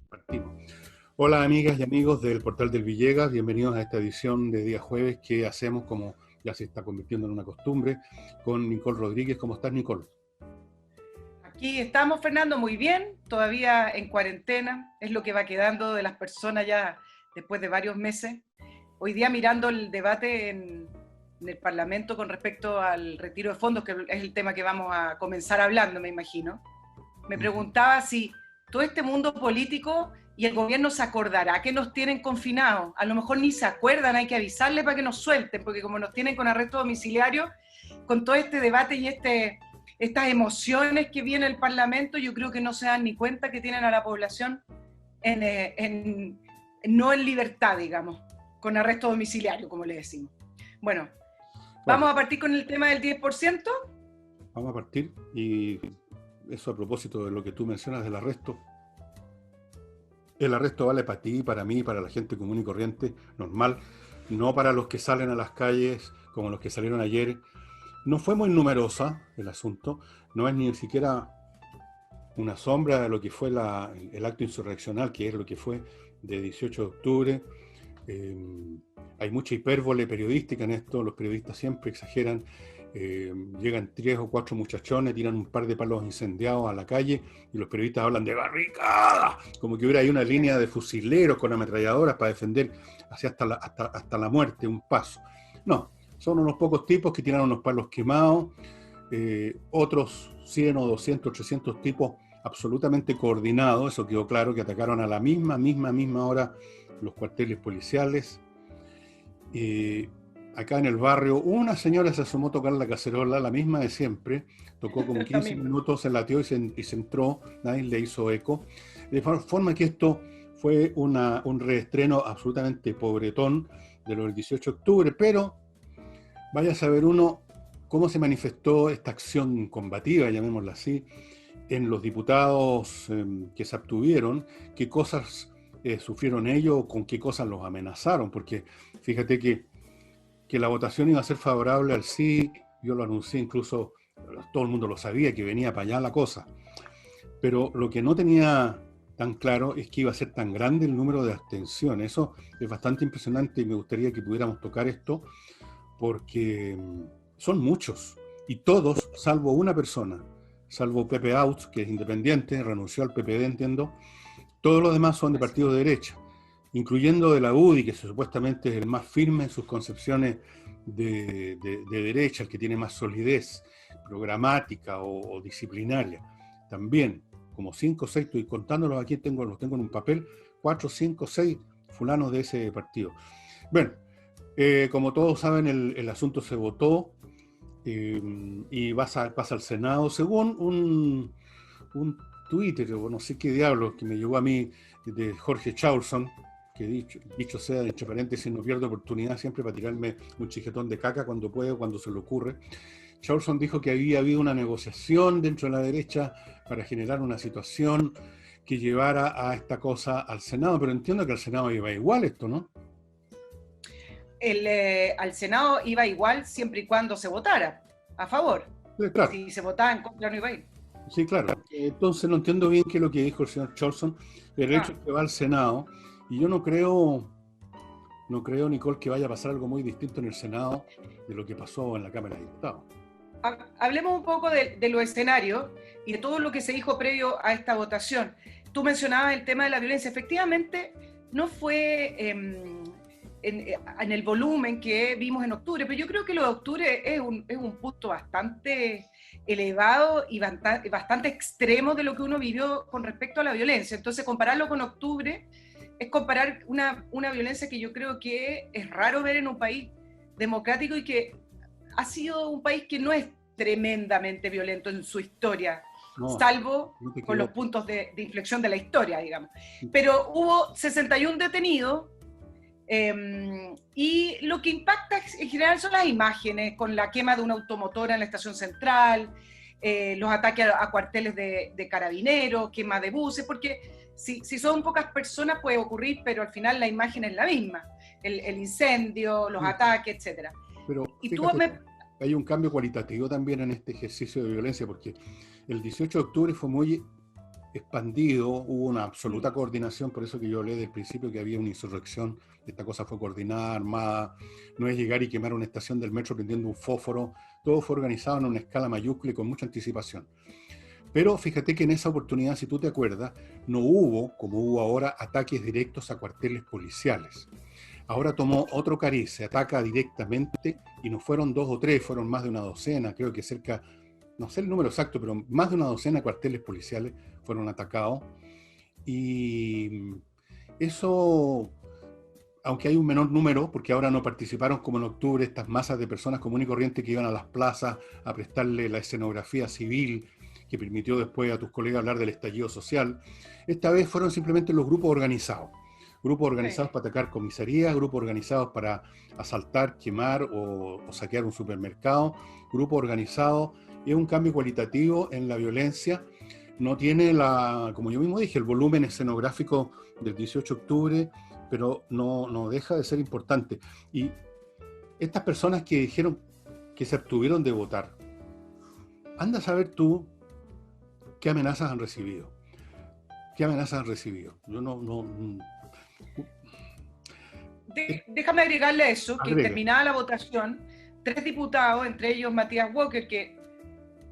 Partimos. Hola amigas y amigos del Portal del Villegas, bienvenidos a esta edición de día jueves que hacemos, como ya se está convirtiendo en una costumbre, con Nicole Rodríguez. ¿Cómo estás, Nicole? Aquí estamos, Fernando, muy bien, todavía en cuarentena, es lo que va quedando de las personas ya después de varios meses. Hoy día mirando el debate en el Parlamento con respecto al retiro de fondos, que es el tema que vamos a comenzar hablando, me imagino, me preguntaba si todo este mundo político y el gobierno se acordará que nos tienen confinados. A lo mejor ni se acuerdan, hay que avisarles para que nos suelten, porque como nos tienen con arresto domiciliario, con todo este debate y estas emociones que viene el Parlamento, yo creo que no se dan ni cuenta que tienen a la población no en libertad, digamos, con arresto domiciliario, como le decimos. Bueno, ¿vamos a partir con el tema del 10%? Vamos a partir, y eso a propósito de lo que tú mencionas del arresto. El arresto vale para ti, para mí, para la gente común y corriente, normal, no para los que salen a las calles, como los que salieron ayer. No fue muy numerosa el asunto, no es ni siquiera una sombra de lo que fue el acto insurreccional, que es lo que fue de 18 de octubre. Hay mucha hipérbole periodística en esto, los periodistas siempre exageran. Llegan 3 o 4 muchachones, tiran un par de palos incendiados a la calle y los periodistas hablan de barricada, como que hubiera ahí una línea de fusileros con ametralladoras para defender hasta la muerte, un paso. No, son unos pocos tipos que tiran unos palos quemados, otros 100 o 200, 300 tipos absolutamente coordinados, eso quedó claro, que atacaron a la misma hora los cuarteles policiales. Acá en el barrio, una señora se asomó a tocar la cacerola, la misma de siempre, tocó como 15 minutos, se latió y se entró, nadie le hizo eco. De forma que esto fue un reestreno absolutamente pobretón de lo del 18 de octubre, pero vaya a saber uno cómo se manifestó esta acción combativa, llamémosla así, en los diputados que se abstuvieron, qué cosas sufrieron ellos, con qué cosas los amenazaron, porque fíjate que la votación iba a ser favorable al sí, yo lo anuncié, incluso todo el mundo lo sabía, que venía para allá la cosa, pero lo que no tenía tan claro es que iba a ser tan grande el número de abstenciones. Eso es bastante impresionante y me gustaría que pudiéramos tocar esto, porque son muchos, y todos, salvo una persona, salvo Pepe Out, que es independiente, renunció al PPD, entiendo, todos los demás son de partido de derecha, incluyendo de la UDI, que supuestamente es el más firme en sus concepciones de derecha, el que tiene más solidez programática o disciplinaria. También, como 5 o 6, estoy contándolos aquí, los tengo en un papel, 4, 5, 6 fulanos de ese partido. Bueno, como todos saben, el asunto se votó y pasa al Senado, según un Twitter, o no sé qué diablos, que me llegó a mí de Jorge Chausson, que dicho sea, entre paréntesis, no pierdo oportunidad siempre para tirarme un chiquetón de caca cuando puedo, cuando se le ocurre. Chausson dijo que había habido una negociación dentro de la derecha para generar una situación que llevara a esta cosa al Senado, pero entiendo que al Senado iba igual esto, ¿no? Al Senado iba igual siempre y cuando se votara a favor. Sí, claro. Si se votaba en contra no iba a ir. Sí, claro. Entonces no entiendo bien qué es lo que dijo el señor Chausson. El hecho es que va al Senado, y yo no creo, Nicole, que vaya a pasar algo muy distinto en el Senado de lo que pasó en la Cámara de Diputados. Hablemos un poco de los escenarios y de todo lo que se dijo previo a esta votación. Tú mencionabas el tema de la violencia. Efectivamente, no fue en el volumen que vimos en octubre, pero yo creo que lo de octubre es un punto bastante elevado y bastante extremo de lo que uno vivió con respecto a la violencia. Entonces, compararlo con octubre es comparar una violencia que yo creo que es raro ver en un país democrático y que ha sido un país que no es tremendamente violento en su historia, salvo con los puntos de inflexión de la historia, digamos. Pero hubo 61 detenidos, y lo que impacta en general son las imágenes, con la quema de una automotora en la estación central, los ataques a cuarteles de carabineros, quema de buses, porque si son pocas personas puede ocurrir, pero al final la imagen es la misma, el incendio, los ataques, etc. Pero y fíjate, hay un cambio cualitativo también en este ejercicio de violencia, porque el 18 de octubre fue muy expandido, hubo una absoluta coordinación, por eso que yo hablé del principio que había una insurrección, esta cosa fue coordinada, armada, no es llegar y quemar una estación del metro prendiendo un fósforo, todo fue organizado en una escala mayúscula y con mucha anticipación. Pero fíjate que en esa oportunidad, si tú te acuerdas, no hubo, como hubo ahora, ataques directos a cuarteles policiales. Ahora tomó otro cariz, se ataca directamente y no fueron 2 o 3, fueron más de una docena, creo que cerca, no sé el número exacto, pero más de una docena de cuarteles policiales fueron atacados. Y eso, aunque hay un menor número, porque ahora no participaron como en octubre estas masas de personas comunes y corrientes que iban a las plazas a prestarle la escenografía civil que permitió después a tus colegas hablar del estallido social, esta vez fueron simplemente los grupos organizados. Grupos organizados para atacar comisarías, grupos organizados para asaltar, quemar o saquear un supermercado, grupos organizados. Es un cambio cualitativo en la violencia. No tiene, como yo mismo dije, el volumen escenográfico del 18 de octubre, pero no deja de ser importante. Y estas personas que dijeron que se abstuvieron de votar, anda a saber tú qué amenazas han recibido. ¿Qué amenazas han recibido? Yo Déjame agregarle a eso, que terminada la votación, 3 diputados, entre ellos Matías Walker, que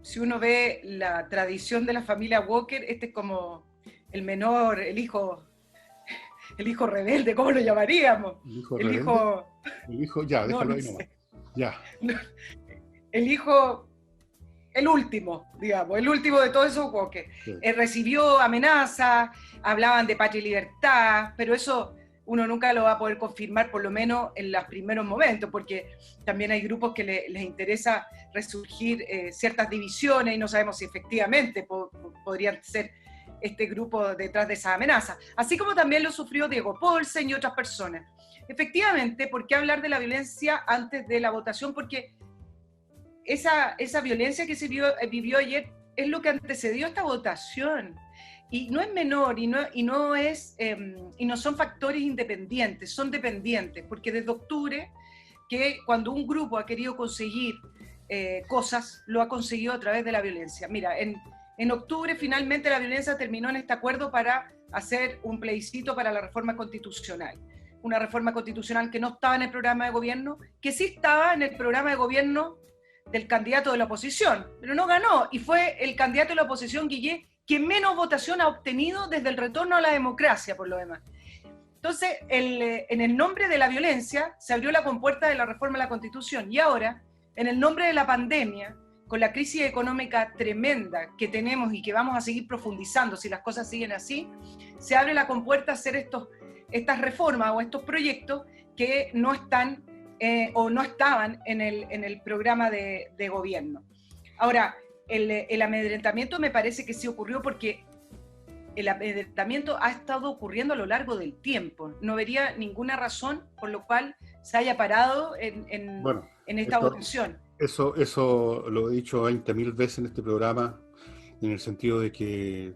si uno ve la tradición de la familia Walker, este es como el menor, el hijo rebelde, ¿cómo lo llamaríamos? El hijo, ya, déjalo ahí nomás. Ya. El último, digamos, el último de todos esos Walker. Sí. Recibió amenazas, hablaban de patria y libertad, pero eso uno nunca lo va a poder confirmar, por lo menos en los primeros momentos, porque también hay grupos que les interesa resurgir ciertas divisiones y no sabemos si efectivamente podrían ser este grupo detrás de esa amenaza. Así como también lo sufrió Diego Paulsen y otras personas. Efectivamente, ¿por qué hablar de la violencia antes de la votación? Porque esa violencia que se vivió ayer es lo que antecedió a esta votación. Y no es menor y no son factores independientes, son dependientes, porque desde octubre, que cuando un grupo ha querido conseguir cosas, lo ha conseguido a través de la violencia. Mira, en octubre finalmente la violencia terminó en este acuerdo para hacer un plebiscito para la reforma constitucional. Una reforma constitucional que no estaba en el programa de gobierno, que sí estaba en el programa de gobierno del candidato de la oposición, pero no ganó, y fue el candidato de la oposición, Guillé, quien menos votación ha obtenido desde el retorno a la democracia, por lo demás. Entonces, en el nombre de la violencia, se abrió la compuerta de la reforma de la Constitución, y ahora, en el nombre de la pandemia, con la crisis económica tremenda que tenemos y que vamos a seguir profundizando si las cosas siguen así, se abre la compuerta a hacer estas reformas o estos proyectos que no están o no estaban en el programa de gobierno. Ahora, el amedrentamiento me parece que sí ocurrió porque el amedrentamiento ha estado ocurriendo a lo largo del tiempo. No vería ninguna razón por lo cual se haya parado en esta votación. Eso lo he dicho 20.000 veces en este programa, en el sentido de que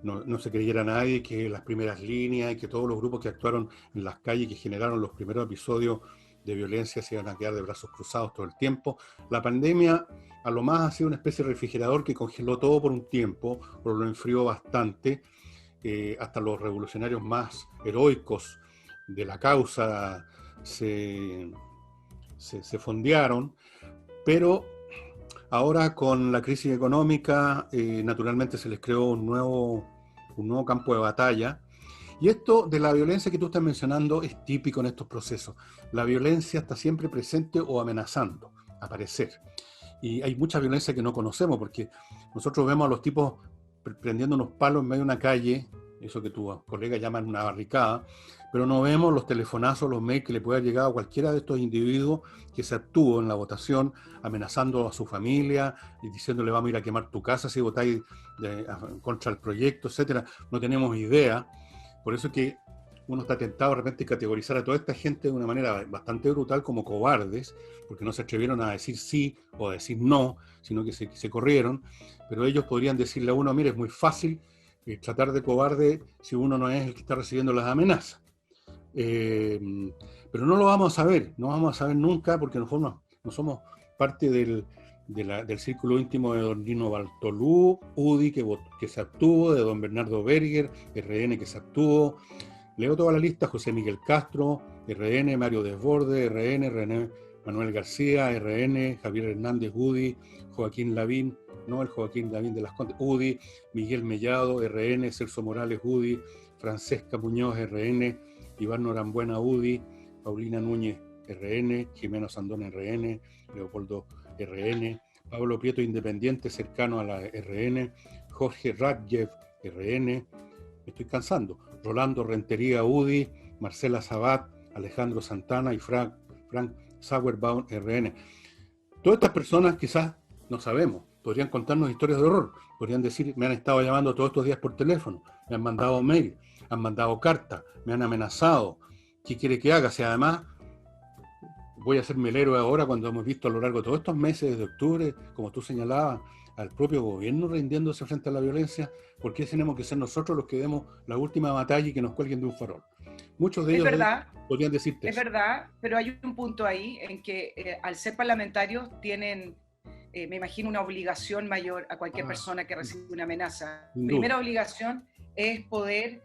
no se creyera nadie que las primeras líneas y que todos los grupos que actuaron en las calles, que generaron los primeros episodios de violencia, se iban a quedar de brazos cruzados todo el tiempo. La pandemia a lo más ha sido una especie de refrigerador que congeló todo por un tiempo, o lo enfrió bastante, hasta los revolucionarios más heroicos de la causa se fondearon, pero ahora con la crisis económica naturalmente se les creó un nuevo campo de batalla. Y esto de la violencia que tú estás mencionando es típico en estos procesos. La violencia está siempre presente o amenazando aparecer. Y hay mucha violencia que no conocemos, porque nosotros vemos a los tipos prendiendo unos palos en medio de una calle, eso que tus colegas llaman una barricada, pero no vemos los telefonazos, los mails que le puede llegar a cualquiera de estos individuos que se actuó en la votación, amenazando a su familia y diciéndole vamos a ir a quemar tu casa si votáis contra el proyecto, etcétera. No tenemos idea. Por eso es que uno está tentado de repente categorizar a toda esta gente de una manera bastante brutal como cobardes, porque no se atrevieron a decir sí o a decir no, sino que se corrieron. Pero ellos podrían decirle a uno, mire, es muy fácil tratar de cobarde si uno no es el que está recibiendo las amenazas. Pero no lo vamos a saber, no vamos a saber nunca porque no somos parte del círculo íntimo de don Lino Bartolú, UDI, que se abstuvo, de don Bernardo Berger, RN, que se abstuvo. Leo toda la lista: José Miguel Castro, RN, Mario Desbordes, RN, René Manuel García, RN, Javier Hernández, UDI, Joaquín Lavín, no el Joaquín Lavín de las Condes, UDI, Miguel Mellado, RN, Celso Morales, UDI, Francesca Muñoz, RN, Iván Norambuena, UDI, Paulina Núñez, RN, Jimeno Sandón, RN, Leopoldo, RN, Pablo Prieto, independiente, cercano a la RN, Jorge Radjev, RN, me estoy cansando, Rolando Rentería, UDI, Marcela Sabat, Alejandro Santana y Frank Sauerbaum, RN. Todas estas personas quizás no sabemos, podrían contarnos historias de horror, podrían decir: me han estado llamando todos estos días por teléfono, me han mandado mail, han mandado cartas, me han amenazado, ¿qué quiere que haga? Si además voy a hacerme el héroe ahora, cuando hemos visto a lo largo de todos estos meses de octubre, como tú señalabas, al propio gobierno rindiéndose frente a la violencia, ¿por qué tenemos que ser nosotros los que demos la última batalla y que nos cuelguen de un farol? Muchos de ellos podrían decirte eso. Es verdad, pero hay un punto ahí en que al ser parlamentarios tienen, me imagino, una obligación mayor a cualquier persona que recibe una amenaza. Primera obligación es poder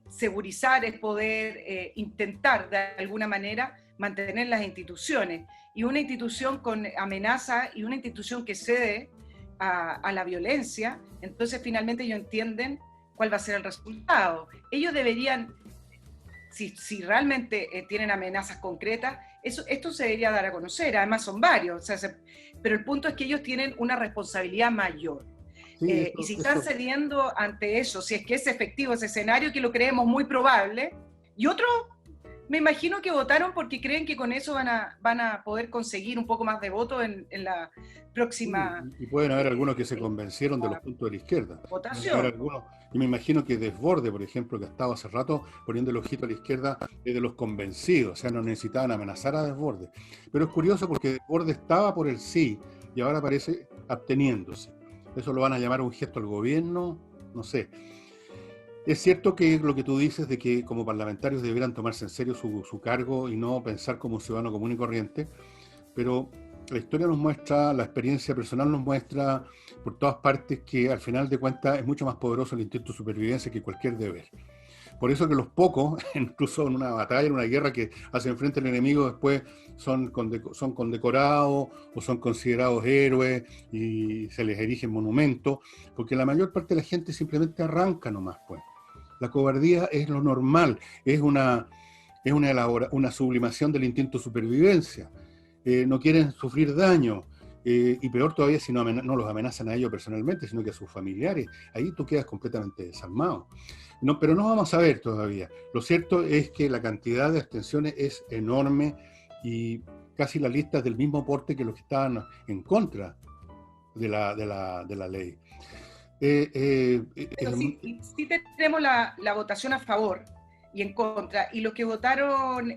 segurizar, es poder intentar de alguna manera mantener las instituciones. Y una institución con amenaza y una institución que cede a la violencia, entonces finalmente ellos entienden cuál va a ser el resultado. Ellos deberían, si realmente tienen amenazas concretas, esto se debería dar a conocer. Además son varios, o sea, pero el punto es que ellos tienen una responsabilidad mayor. Sí, y si están cediendo ante eso, si es que es efectivo ese escenario, que lo creemos muy probable, y otros me imagino que votaron porque creen que con eso van a poder conseguir un poco más de votos en la próxima... Y pueden haber algunos que se convencieron de los puntos de la izquierda. Votación. Y me imagino que Desbordes, por ejemplo, que estaba hace rato poniendo el ojito a la izquierda, es de los convencidos, o sea, no necesitaban amenazar a Desbordes. Pero es curioso porque Desbordes estaba por el sí y ahora parece absteniéndose. ¿Eso lo van a llamar un gesto al gobierno? No sé. Es cierto que lo que tú dices de que como parlamentarios debieran tomarse en serio su cargo y no pensar como un ciudadano común y corriente, pero la historia nos muestra, la experiencia personal nos muestra por todas partes que al final de cuentas es mucho más poderoso el instinto de supervivencia que cualquier deber. Por eso que los pocos, incluso en una batalla, en una guerra que hacen frente al enemigo, después son condecorados o son considerados héroes y se les erigen monumentos, porque la mayor parte de la gente simplemente arranca nomás, pues. La cobardía es lo normal, es una sublimación del instinto de supervivencia. No quieren sufrir daño, y peor todavía si no los amenazan a ellos personalmente, sino que a sus familiares. Ahí tú quedas completamente desarmado. No, pero no vamos a ver todavía. Lo cierto es que la cantidad de abstenciones es enorme y casi la lista es del mismo porte que los que estaban en contra de la ley. Pero sí tenemos la votación a favor y en contra, y los que votaron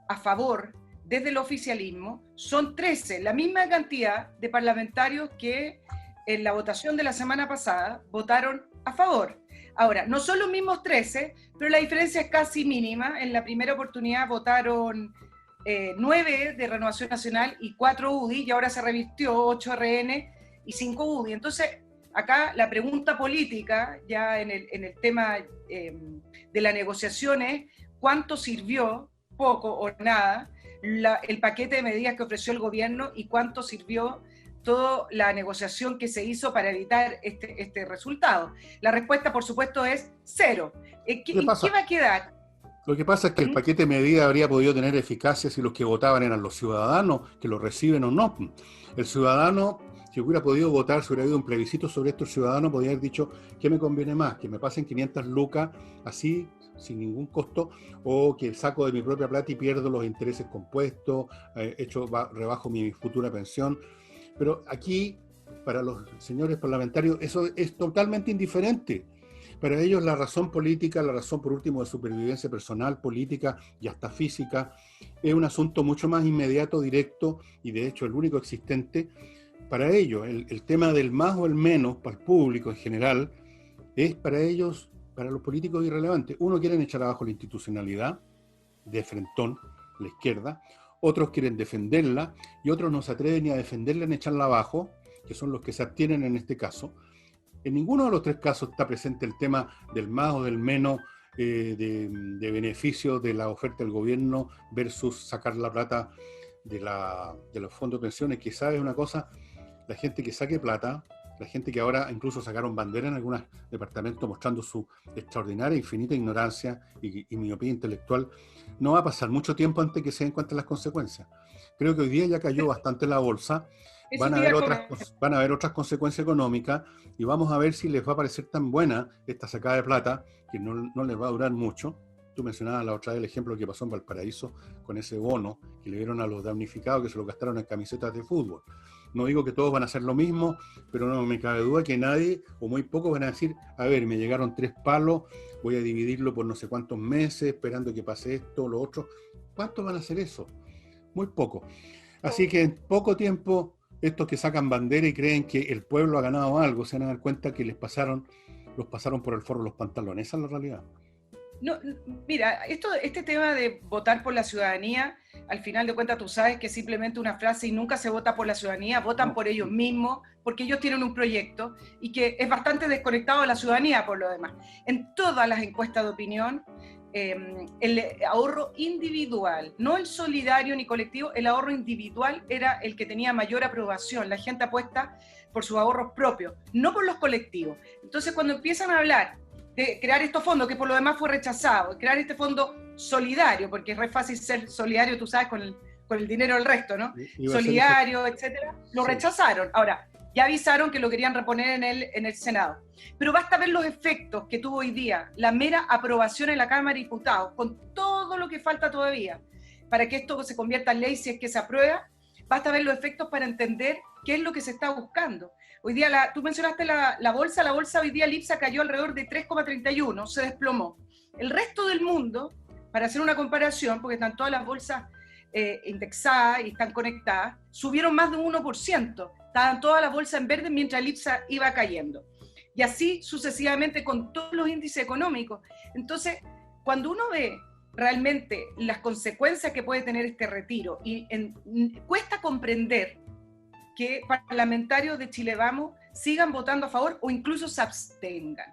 a favor desde el oficialismo son 13, la misma cantidad de parlamentarios que en la votación de la semana pasada votaron a favor. Ahora, no son los mismos 13, pero la diferencia es casi mínima. En la primera oportunidad votaron 9 de Renovación Nacional y 4 UDI, y ahora se revirtió 8 RN y 5 UDI. Entonces, acá la pregunta política, ya en el tema de la negociación, es ¿cuánto sirvió, poco o nada, el paquete de medidas que ofreció el gobierno y cuánto sirvió toda la negociación que se hizo para evitar este resultado? La respuesta, por supuesto, es cero. ¿Qué va a quedar? Lo que pasa es que el paquete de medidas habría podido tener eficacia si los que votaban eran los ciudadanos, que lo reciben o no. El ciudadano, si hubiera podido votar, si hubiera habido un plebiscito sobre esto, el ciudadano podría haber dicho: ¿qué me conviene más? ¿Que me pasen 500 lucas así, sin ningún costo, o que saco de mi propia plata y pierdo los intereses compuestos, rebajo mi futura pensión? Pero aquí, para los señores parlamentarios, eso es totalmente indiferente. Para ellos la razón política, la razón por último de supervivencia personal, política y hasta física, es un asunto mucho más inmediato, directo y de hecho el único existente. Para ellos, el tema del más o el menos, para el público en general, es para ellos, para los políticos, irrelevante. Uno, quieren echar abajo la institucionalidad de frentón, la izquierda, otros quieren defenderla y otros no se atreven ni a defenderla ni a echarla abajo, que son los que se abstienen en este caso. En ninguno de los tres casos está presente el tema del más o del menos de beneficio de la oferta del gobierno versus sacar la plata de los fondos de pensiones, que sabe una cosa, la gente que saque plata, la gente que ahora incluso sacaron bandera en algunos departamentos mostrando su extraordinaria, infinita ignorancia y miopía intelectual, no va a pasar mucho tiempo antes que se den cuenta de las consecuencias. Creo que hoy día ya cayó bastante la bolsa, van a haber otras consecuencias económicas y vamos a ver si les va a parecer tan buena esta sacada de plata, que no les va a durar mucho. Tú mencionabas la otra vez el ejemplo que pasó en Valparaíso con ese bono que le dieron a los damnificados que se lo gastaron en camisetas de fútbol. No digo que todos van a hacer lo mismo, pero no me cabe duda que nadie o muy pocos van a decir, a ver, me llegaron 3 palos, voy a dividirlo por no sé cuántos meses, esperando que pase esto o lo otro. ¿Cuántos van a hacer eso? Muy poco. Así que en poco tiempo, estos que sacan bandera y creen que el pueblo ha ganado algo, se van a dar cuenta que los pasaron por el forro de los pantalones. Esa es la realidad. No, mira, este tema de votar por la ciudadanía, al final de cuentas tú sabes que es simplemente una frase y nunca se vota por la ciudadanía, votan por ellos mismos, porque ellos tienen un proyecto y que es bastante desconectado de la ciudadanía por lo demás. En todas las encuestas de opinión, el ahorro individual, no el solidario ni colectivo, el ahorro individual era el que tenía mayor aprobación. La gente apuesta por sus ahorros propios, no por los colectivos. Entonces cuando empiezan a hablar de crear estos fondos, que por lo demás fue rechazado, crear este fondo solidario, porque es re fácil ser solidario, tú sabes, con el dinero del resto, ¿no? Solidario, etcétera, lo rechazaron. Ahora, ya avisaron que lo querían reponer en el Senado. Pero basta ver los efectos que tuvo hoy día, la mera aprobación en la Cámara de Diputados, con todo lo que falta todavía, para que esto se convierta en ley si es que se aprueba, basta ver los efectos para entender qué es lo que se está buscando. Hoy día, tú mencionaste la bolsa hoy día el IPSA cayó alrededor de 3,31, se desplomó. El resto del mundo, para hacer una comparación, porque están todas las bolsas indexadas y están conectadas, subieron más de un 1%, estaban todas las bolsas en verde mientras el IPSA iba cayendo. Y así sucesivamente con todos los índices económicos. Entonces, cuando uno ve realmente las consecuencias que puede tener este retiro, y cuesta comprender que parlamentarios de Chile Vamos sigan votando a favor o incluso se abstengan.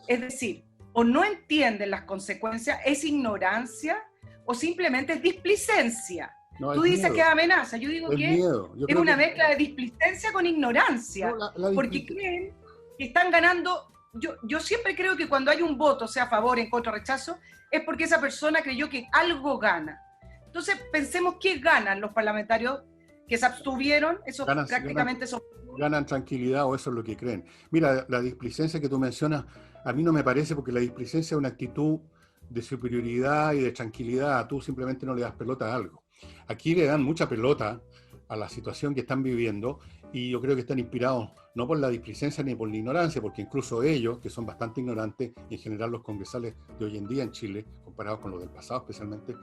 Es decir, o no entienden las consecuencias, es ignorancia o simplemente es displicencia. No, tú dices miedo. Que es amenaza, yo digo que es una mezcla de displicencia con ignorancia, no, porque creen que están ganando. Yo siempre creo que cuando hay un voto, sea a favor, en contra, rechazo, es porque esa persona creyó que algo gana. Entonces pensemos qué ganan los parlamentarios que se abstuvieron, eso prácticamente son... Ganan tranquilidad o eso es lo que creen. Mira, la displicencia que tú mencionas, a mí no me parece, porque la displicencia es una actitud de superioridad y de tranquilidad. Tú simplemente no le das pelota a algo. Aquí le dan mucha pelota a la situación que están viviendo y yo creo que están inspirados no por la displicencia ni por la ignorancia, porque incluso ellos, que son bastante ignorantes, y en general los congresales de hoy en día en Chile, comparados con los del pasado especialmente,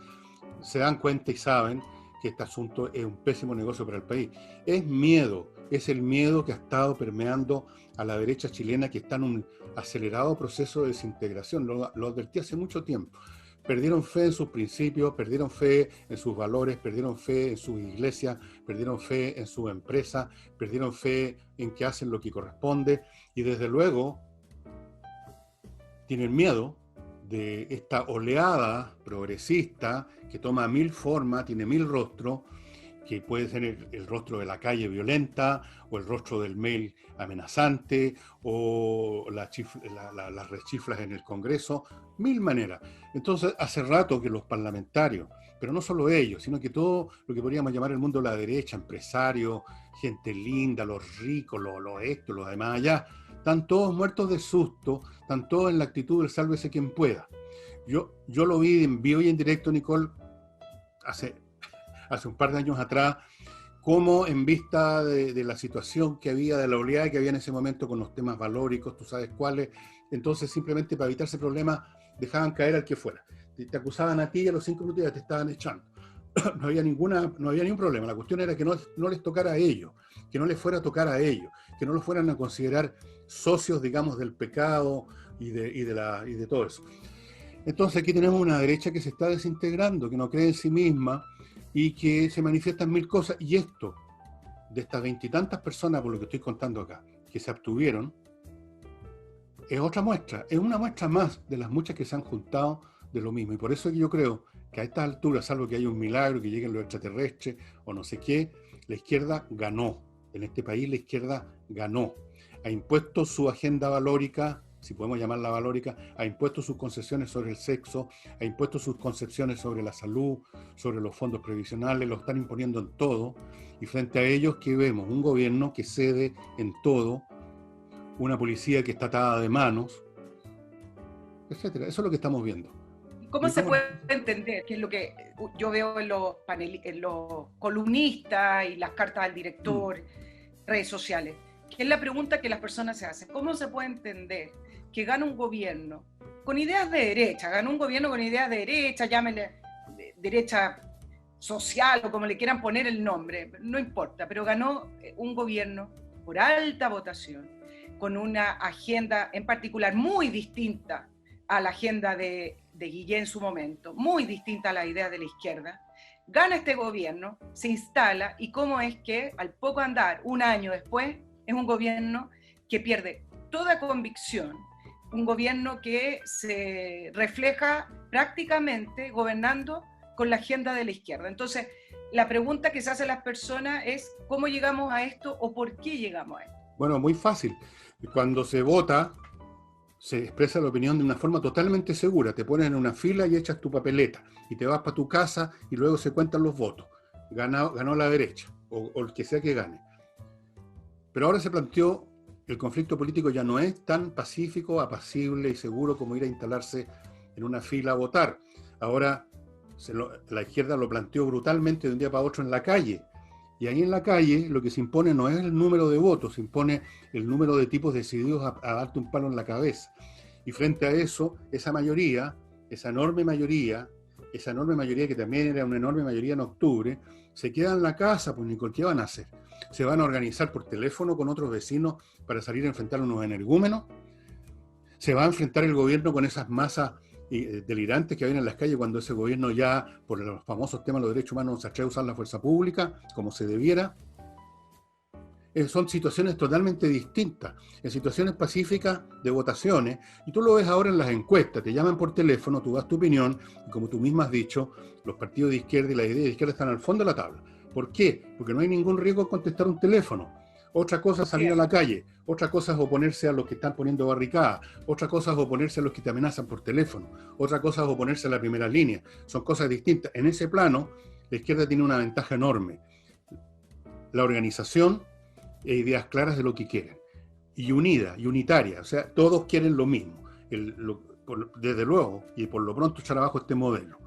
se dan cuenta y saben que este asunto es un pésimo negocio para el país. Es miedo, es el miedo que ha estado permeando a la derecha chilena, que está en un acelerado proceso de desintegración. Lo advertí hace mucho tiempo. Perdieron fe en sus principios, perdieron fe en sus valores, perdieron fe en sus iglesias, perdieron fe en su empresa, perdieron fe en que hacen lo que corresponde y desde luego tienen miedo de esta oleada progresista que toma 1000 formas, tiene 1000 rostros, que puede ser el rostro de la calle violenta, o el rostro del mail amenazante, o las rechiflas en el Congreso, 1000 maneras. Entonces, hace rato que los parlamentarios, pero no solo ellos, sino que todo lo que podríamos llamar el mundo de la derecha, empresarios, gente linda, los ricos, los demás allá, están todos muertos de susto, están todos en la actitud del sálvese quien pueda. Yo lo vi en vivo y en directo, Nicole, hace un par de años atrás, cómo en vista de la situación que había, de la oleada que había en ese momento con los temas valóricos, tú sabes cuáles, entonces simplemente para evitar ese problema dejaban caer al que fuera. Te acusaban a ti y a los 5 minutos ya te estaban echando. No había ningún problema. La cuestión era que no les tocara a ellos, que no les fuera a tocar a ellos, que no los fueran a considerar socios, digamos, del pecado y de todo eso. Entonces aquí tenemos una derecha que se está desintegrando, que no cree en sí misma y que se manifiestan mil cosas. Y esto, de estas veintitantas personas, por lo que estoy contando acá, que se abstuvieron, es otra muestra, es una muestra más de las muchas que se han juntado de lo mismo. Y por eso es que yo creo que a estas alturas, salvo que haya un milagro, que lleguen los extraterrestres o no sé qué, la izquierda ganó. En este país la izquierda ganó. Ha impuesto su agenda valórica, si podemos llamarla valórica, ha impuesto sus concesiones sobre el sexo, ha impuesto sus concepciones sobre la salud, sobre los fondos previsionales, lo están imponiendo en todo. Y frente a ellos, ¿qué vemos? Un gobierno que cede en todo, una policía que está atada de manos, etcétera. Eso es lo que estamos viendo. ¿Cómo se puede entender? Que es lo que yo veo en los columnistas y las cartas al director, redes sociales, que es la pregunta que las personas se hacen. ¿Cómo se puede entender que gana un gobierno con ideas de derecha? Ganó un gobierno con ideas de derecha, llámenle derecha social o como le quieran poner el nombre, no importa, pero ganó un gobierno por alta votación, con una agenda en particular muy distinta a la agenda de Guillén en su momento, muy distinta a la idea de la izquierda. Gana este gobierno, se instala, y cómo es que al poco andar, un año después, es un gobierno que pierde toda convicción, un gobierno que se refleja prácticamente gobernando con la agenda de la izquierda. Entonces, la pregunta que se hace a las personas es ¿cómo llegamos a esto o por qué llegamos a esto? Bueno, muy fácil. Cuando se vota, se expresa la opinión de una forma totalmente segura. Te pones en una fila y echas tu papeleta y te vas para tu casa y luego se cuentan los votos. Ganó la derecha o el que sea que gane. Pero ahora se planteó, el conflicto político ya no es tan pacífico, apacible y seguro como ir a instalarse en una fila a votar. Ahora la izquierda lo planteó brutalmente de un día para otro en la calle. Y ahí en la calle lo que se impone no es el número de votos, se impone el número de tipos decididos a darte un palo en la cabeza. Y frente a eso, esa mayoría, esa enorme mayoría que también era una enorme mayoría en octubre, se queda en la casa, pues Nicole, ¿qué van a hacer? ¿Se van a organizar por teléfono con otros vecinos para salir a enfrentar a unos energúmenos? ¿Se va a enfrentar el gobierno con esas masas delirantes que había en las calles cuando ese gobierno ya, por los famosos temas de los derechos humanos, se atreve a usar la fuerza pública como se debiera? Son situaciones totalmente distintas, en situaciones pacíficas de votaciones, y tú lo ves ahora en las encuestas, te llaman por teléfono, tú das tu opinión, y como tú misma has dicho, los partidos de izquierda y las ideas de izquierda están al fondo de la tabla. ¿Por qué? Porque no hay ningún riesgo en contestar un teléfono. Otra cosa es salir a la calle, otra cosa es oponerse a los que están poniendo barricadas, otra cosa es oponerse a los que te amenazan por teléfono, otra cosa es oponerse a la primera línea. Son cosas distintas. En ese plano, la izquierda tiene una ventaja enorme. La organización e ideas claras de lo que quieren. Y unida, y unitaria. O sea, todos quieren lo mismo. Desde luego, y por lo pronto echar abajo este modelo.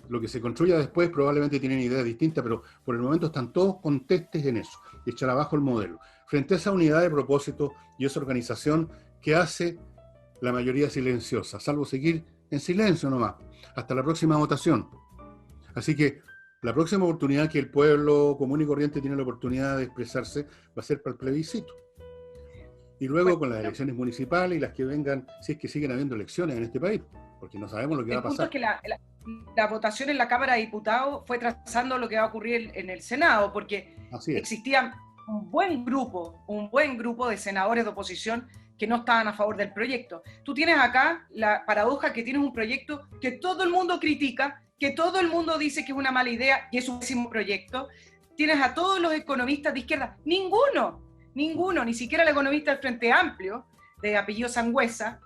Lo que se construya después probablemente tienen ideas distintas, pero por el momento están todos contestes en eso, echar abajo el modelo. Frente a esa unidad de propósito y esa organización que hace la mayoría silenciosa, salvo seguir en silencio nomás, hasta la próxima votación. Así que la próxima oportunidad que el pueblo común y corriente tiene la oportunidad de expresarse va a ser para el plebiscito. Y luego con las elecciones municipales y las que vengan, si es que siguen habiendo elecciones en este país, porque no sabemos lo que va a pasar. El punto es que la votación en la Cámara de Diputados fue trazando lo que va a ocurrir en el Senado, porque existía un buen grupo de senadores de oposición que no estaban a favor del proyecto. Tú tienes acá la paradoja que tienes un proyecto que todo el mundo critica, que todo el mundo dice que es una mala idea y es un pésimo proyecto. Tienes a todos los economistas de izquierda, ninguno, ni siquiera el economista del Frente Amplio, de apellido Sangüesa,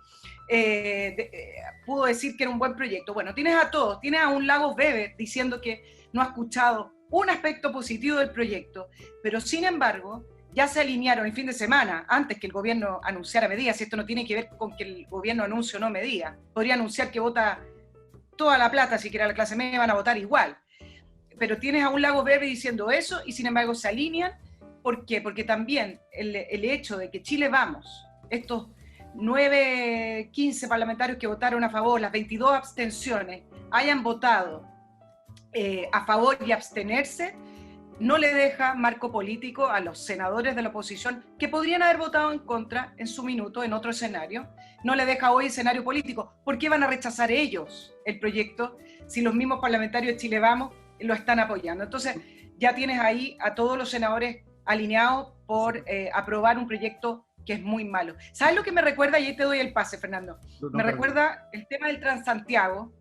pudo decir que era un buen proyecto. Bueno, tienes a todos, tienes a un Lagos Weber diciendo que no ha escuchado un aspecto positivo del proyecto, pero sin embargo ya se alinearon el fin de semana, antes que el gobierno anunciara medidas. Esto no tiene que ver con que el gobierno anuncie o no medidas, podría anunciar que vota toda la plata, si quiera la clase media van a votar igual, pero tienes a un Lagos Weber diciendo eso y sin embargo se alinean. ¿Por qué? Porque también el hecho de que Chile Vamos, estos 15 parlamentarios que votaron a favor, las 22 abstenciones, hayan votado a favor y abstenerse, no le deja marco político a los senadores de la oposición que podrían haber votado en contra en su minuto, en otro escenario. No le deja hoy escenario político. ¿Por qué van a rechazar ellos el proyecto si los mismos parlamentarios de Chile Vamos lo están apoyando. Entonces, ya tienes ahí a todos los senadores alineados por aprobar un proyecto que es muy malo. ¿Sabes lo que me recuerda? Y ahí te doy el pase, Fernando. Me recuerda el tema del Transantiago,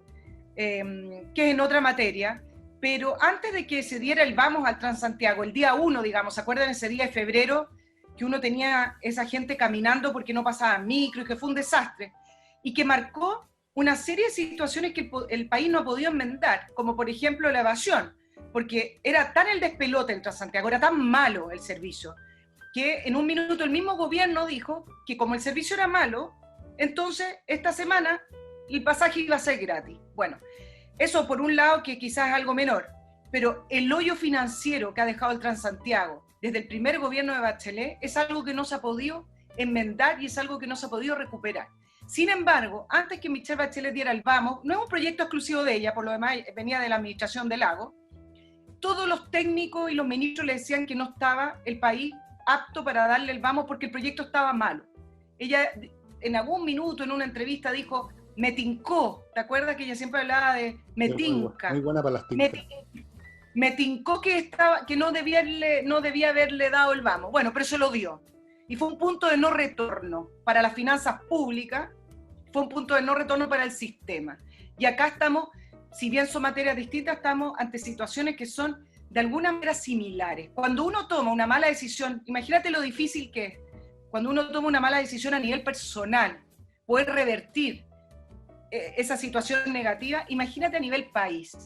que es en otra materia, pero antes de que se diera el vamos al Transantiago, el día 1, digamos, ¿se acuerdan ese día de febrero que uno tenía esa gente caminando porque no pasaba micro y que fue un desastre? Y que marcó una serie de situaciones que el país no ha podido enmendar, como por ejemplo la evasión, porque era tan el despelote en Transantiago, era tan malo el servicio, que en un minuto el mismo gobierno dijo que como el servicio era malo, entonces esta semana el pasaje iba a ser gratis. Bueno, eso por un lado que quizás es algo menor, pero el hoyo financiero que ha dejado el Transantiago desde el primer gobierno de Bachelet es algo que no se ha podido enmendar y es algo que no se ha podido recuperar. Sin embargo, antes que Michelle Bachelet diera el vamos, no es un proyecto exclusivo de ella, por lo demás venía de la administración de Lagos, todos los técnicos y los ministros le decían que no estaba el país apto para darle el vamos porque el proyecto estaba malo. Ella en algún minuto en una entrevista dijo, me tincó, ¿te acuerdas que ella siempre hablaba de me tinca? Muy buena para las tincas. Me tincó que no debía haberle dado el vamos. Bueno, pero se lo dio. Y fue un punto de no retorno para las finanzas públicas, fue un punto de no retorno para el sistema. Y acá estamos, si bien son materias distintas, estamos ante situaciones que son de alguna manera similares. Cuando uno toma una mala decisión, imagínate lo difícil que es, cuando uno toma una mala decisión a nivel personal, poder revertir esa situación negativa, imagínate a nivel país.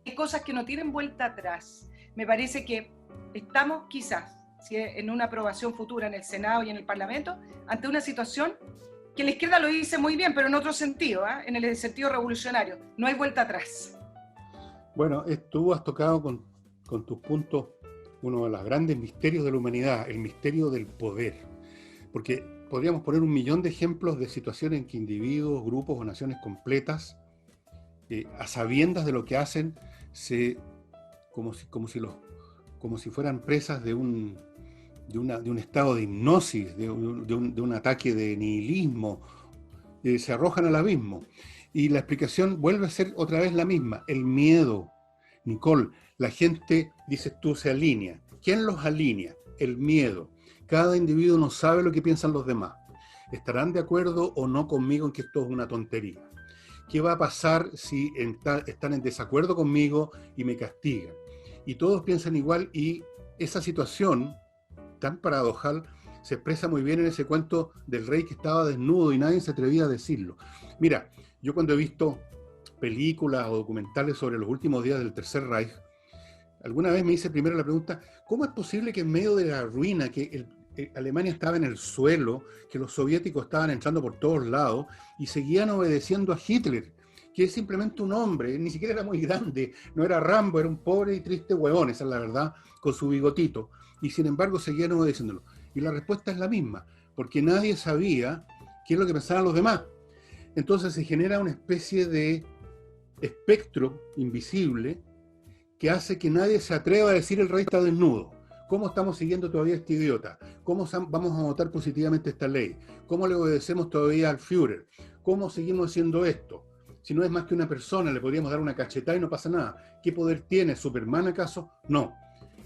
Hay cosas que no tienen vuelta atrás. Me parece que estamos quizás, si en una aprobación futura en el Senado y en el Parlamento, ante una situación que la izquierda lo dice muy bien, pero en otro sentido, en el sentido revolucionario. No hay vuelta atrás. Bueno, tú has tocado con tus puntos uno de los grandes misterios de la humanidad, el misterio del poder. Porque podríamos poner 1.000.000 de ejemplos de situaciones en que individuos, grupos o naciones completas, a sabiendas de lo que hacen, como si fueran presas de un estado de hipnosis, de un ataque de nihilismo, se arrojan al abismo. Y la explicación vuelve a ser otra vez la misma, el miedo. Nicole, la gente, dices tú, se alinea. ¿Quién los alinea? El miedo. Cada individuo no sabe lo que piensan los demás. ¿Estarán de acuerdo o no conmigo en que esto es una tontería? ¿Qué va a pasar si están en desacuerdo conmigo y me castigan? Y todos piensan igual, y esa situación tan paradojal se expresa muy bien en ese cuento del rey que estaba desnudo y nadie se atrevía a decirlo. Mira, yo cuando he visto películas o documentales sobre los últimos días del Tercer Reich, alguna vez me hice primero la pregunta, ¿cómo es posible que en medio de la ruina, que Alemania estaba en el suelo, que los soviéticos estaban entrando por todos lados y seguían obedeciendo a Hitler, que es simplemente un hombre, ni siquiera era muy grande, no era Rambo, era un pobre y triste huevón, esa es la verdad, con su bigotito, y sin embargo seguían obedeciéndolo? Y la respuesta es la misma, porque nadie sabía qué es lo que pensaban los demás. Entonces se genera una especie de espectro invisible que hace que nadie se atreva a decir el rey está desnudo. ¿Cómo estamos siguiendo todavía a este idiota? ¿Cómo vamos a votar positivamente esta ley? ¿Cómo le obedecemos todavía al Führer? ¿Cómo seguimos haciendo esto? Si no es más que una persona, le podríamos dar una cachetada y no pasa nada. ¿Qué poder tiene? ¿Superman acaso? No.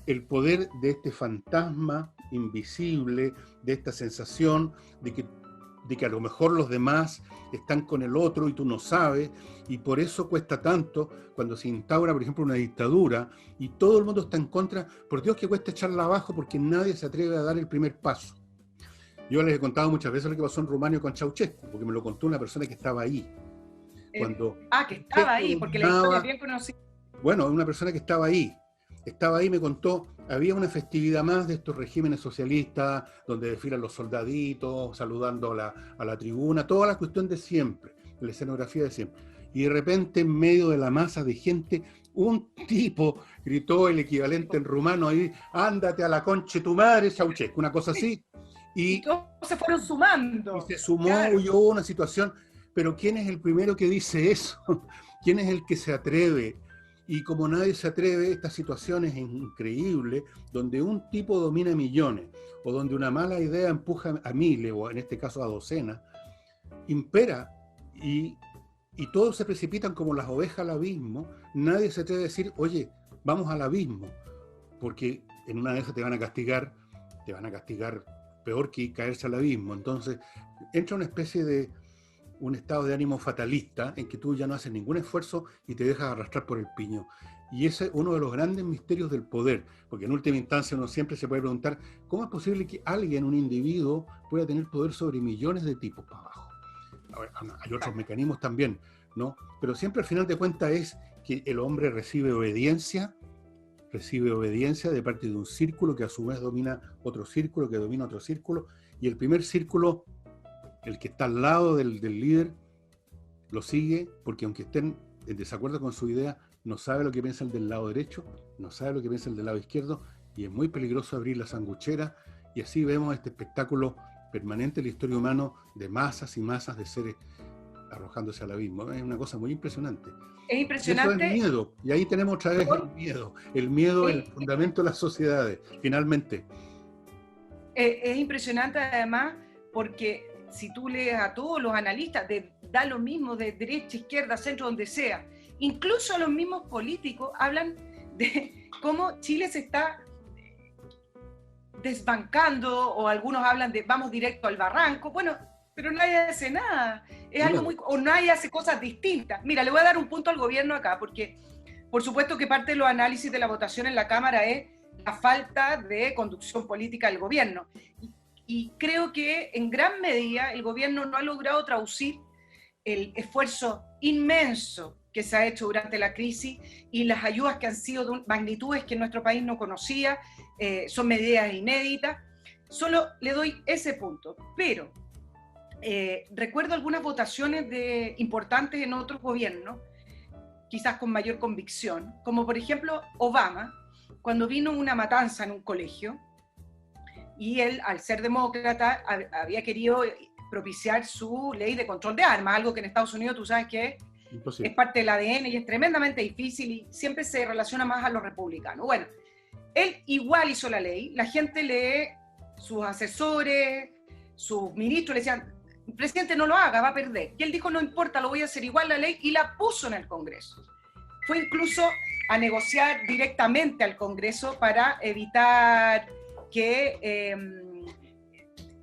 El poder de este fantasma invisible, de esta sensación de que a lo mejor los demás están con el otro y tú no sabes, y por eso cuesta tanto cuando se instaura, por ejemplo, una dictadura y todo el mundo está en contra. Por Dios que cuesta echarla abajo porque nadie se atreve a dar el primer paso. Yo les he contado muchas veces lo que pasó en Rumania con Ceausescu, porque me lo contó una persona que estaba ahí. Que estaba ahí, porque la historia es bien conocida. Bueno, una persona que estaba ahí, me contó, había una festividad más de estos regímenes socialistas, donde desfilan los soldaditos, saludando a la tribuna, toda la cuestión de siempre, de la escenografía de siempre. Y de repente, en medio de la masa de gente, un tipo gritó el equivalente en rumano ahí, ándate a la concha de tu madre, Ceausescu, una cosa así. Y todos se fueron sumando. Y se sumó, claro. Y hubo una situación, pero ¿quién es el primero que dice eso? ¿Quién es el que se atreve? Y como nadie se atreve, estas situaciones increíbles, donde un tipo domina millones, o donde una mala idea empuja a miles, o en este caso a docenas, impera, y todos se precipitan como las ovejas al abismo. Nadie se atreve a decir, oye, vamos al abismo, porque en una de esas te van a castigar peor que caerse al abismo. Entonces entra una especie de un estado de ánimo fatalista en que tú ya no haces ningún esfuerzo y te dejas arrastrar por el piño. Y ese es uno de los grandes misterios del poder, porque en última instancia uno siempre se puede preguntar cómo es posible que alguien, un individuo, pueda tener poder sobre millones de tipos para abajo. Hay otros mecanismos también, ¿no? Pero siempre al final de cuentas es que el hombre recibe obediencia de parte de un círculo que a su vez domina otro círculo, que domina otro círculo, y el primer círculo, el que está al lado del líder, lo sigue, porque aunque estén en desacuerdo con su idea, no sabe lo que piensa el del lado derecho, no sabe lo que piensa el del lado izquierdo, y es muy peligroso abrir la sanguchera, y así vemos este espectáculo permanente en la historia humana de masas y masas de seres arrojándose al abismo. Es una cosa muy impresionante. Es impresionante. Eso es miedo, y ahí tenemos otra vez el miedo es el fundamento de las sociedades, finalmente. Es impresionante además porque si tú lees a todos los analistas, da lo mismo de derecha, izquierda, centro, donde sea, incluso los mismos políticos hablan de cómo Chile se está desbancando, o algunos hablan de vamos directo al barranco. Bueno, pero nadie hace nada, es algo muy, o nadie hace cosas distintas. Mira, le voy a dar un punto al gobierno acá, porque por supuesto que parte de los análisis de la votación en la Cámara es la falta de conducción política del gobierno, y creo que en gran medida el gobierno no ha logrado traducir el esfuerzo inmenso que se ha hecho durante la crisis y las ayudas que han sido de magnitudes que nuestro país no conocía, son medidas inéditas. Solo le doy ese punto, pero recuerdo algunas votaciones importantes en otros gobiernos, quizás con mayor convicción, como por ejemplo Obama, cuando vino una matanza en un colegio, y él, al ser demócrata, había querido propiciar su ley de control de armas, algo que en Estados Unidos tú sabes que es parte del ADN y es tremendamente difícil y siempre se relaciona más a los republicanos. Bueno, él igual hizo la ley, la gente lee, sus asesores, sus ministros le decían, presidente, no lo haga, va a perder. Y él dijo, no importa, lo voy a hacer igual la ley, y la puso en el Congreso. Fue incluso a negociar directamente al Congreso para evitar que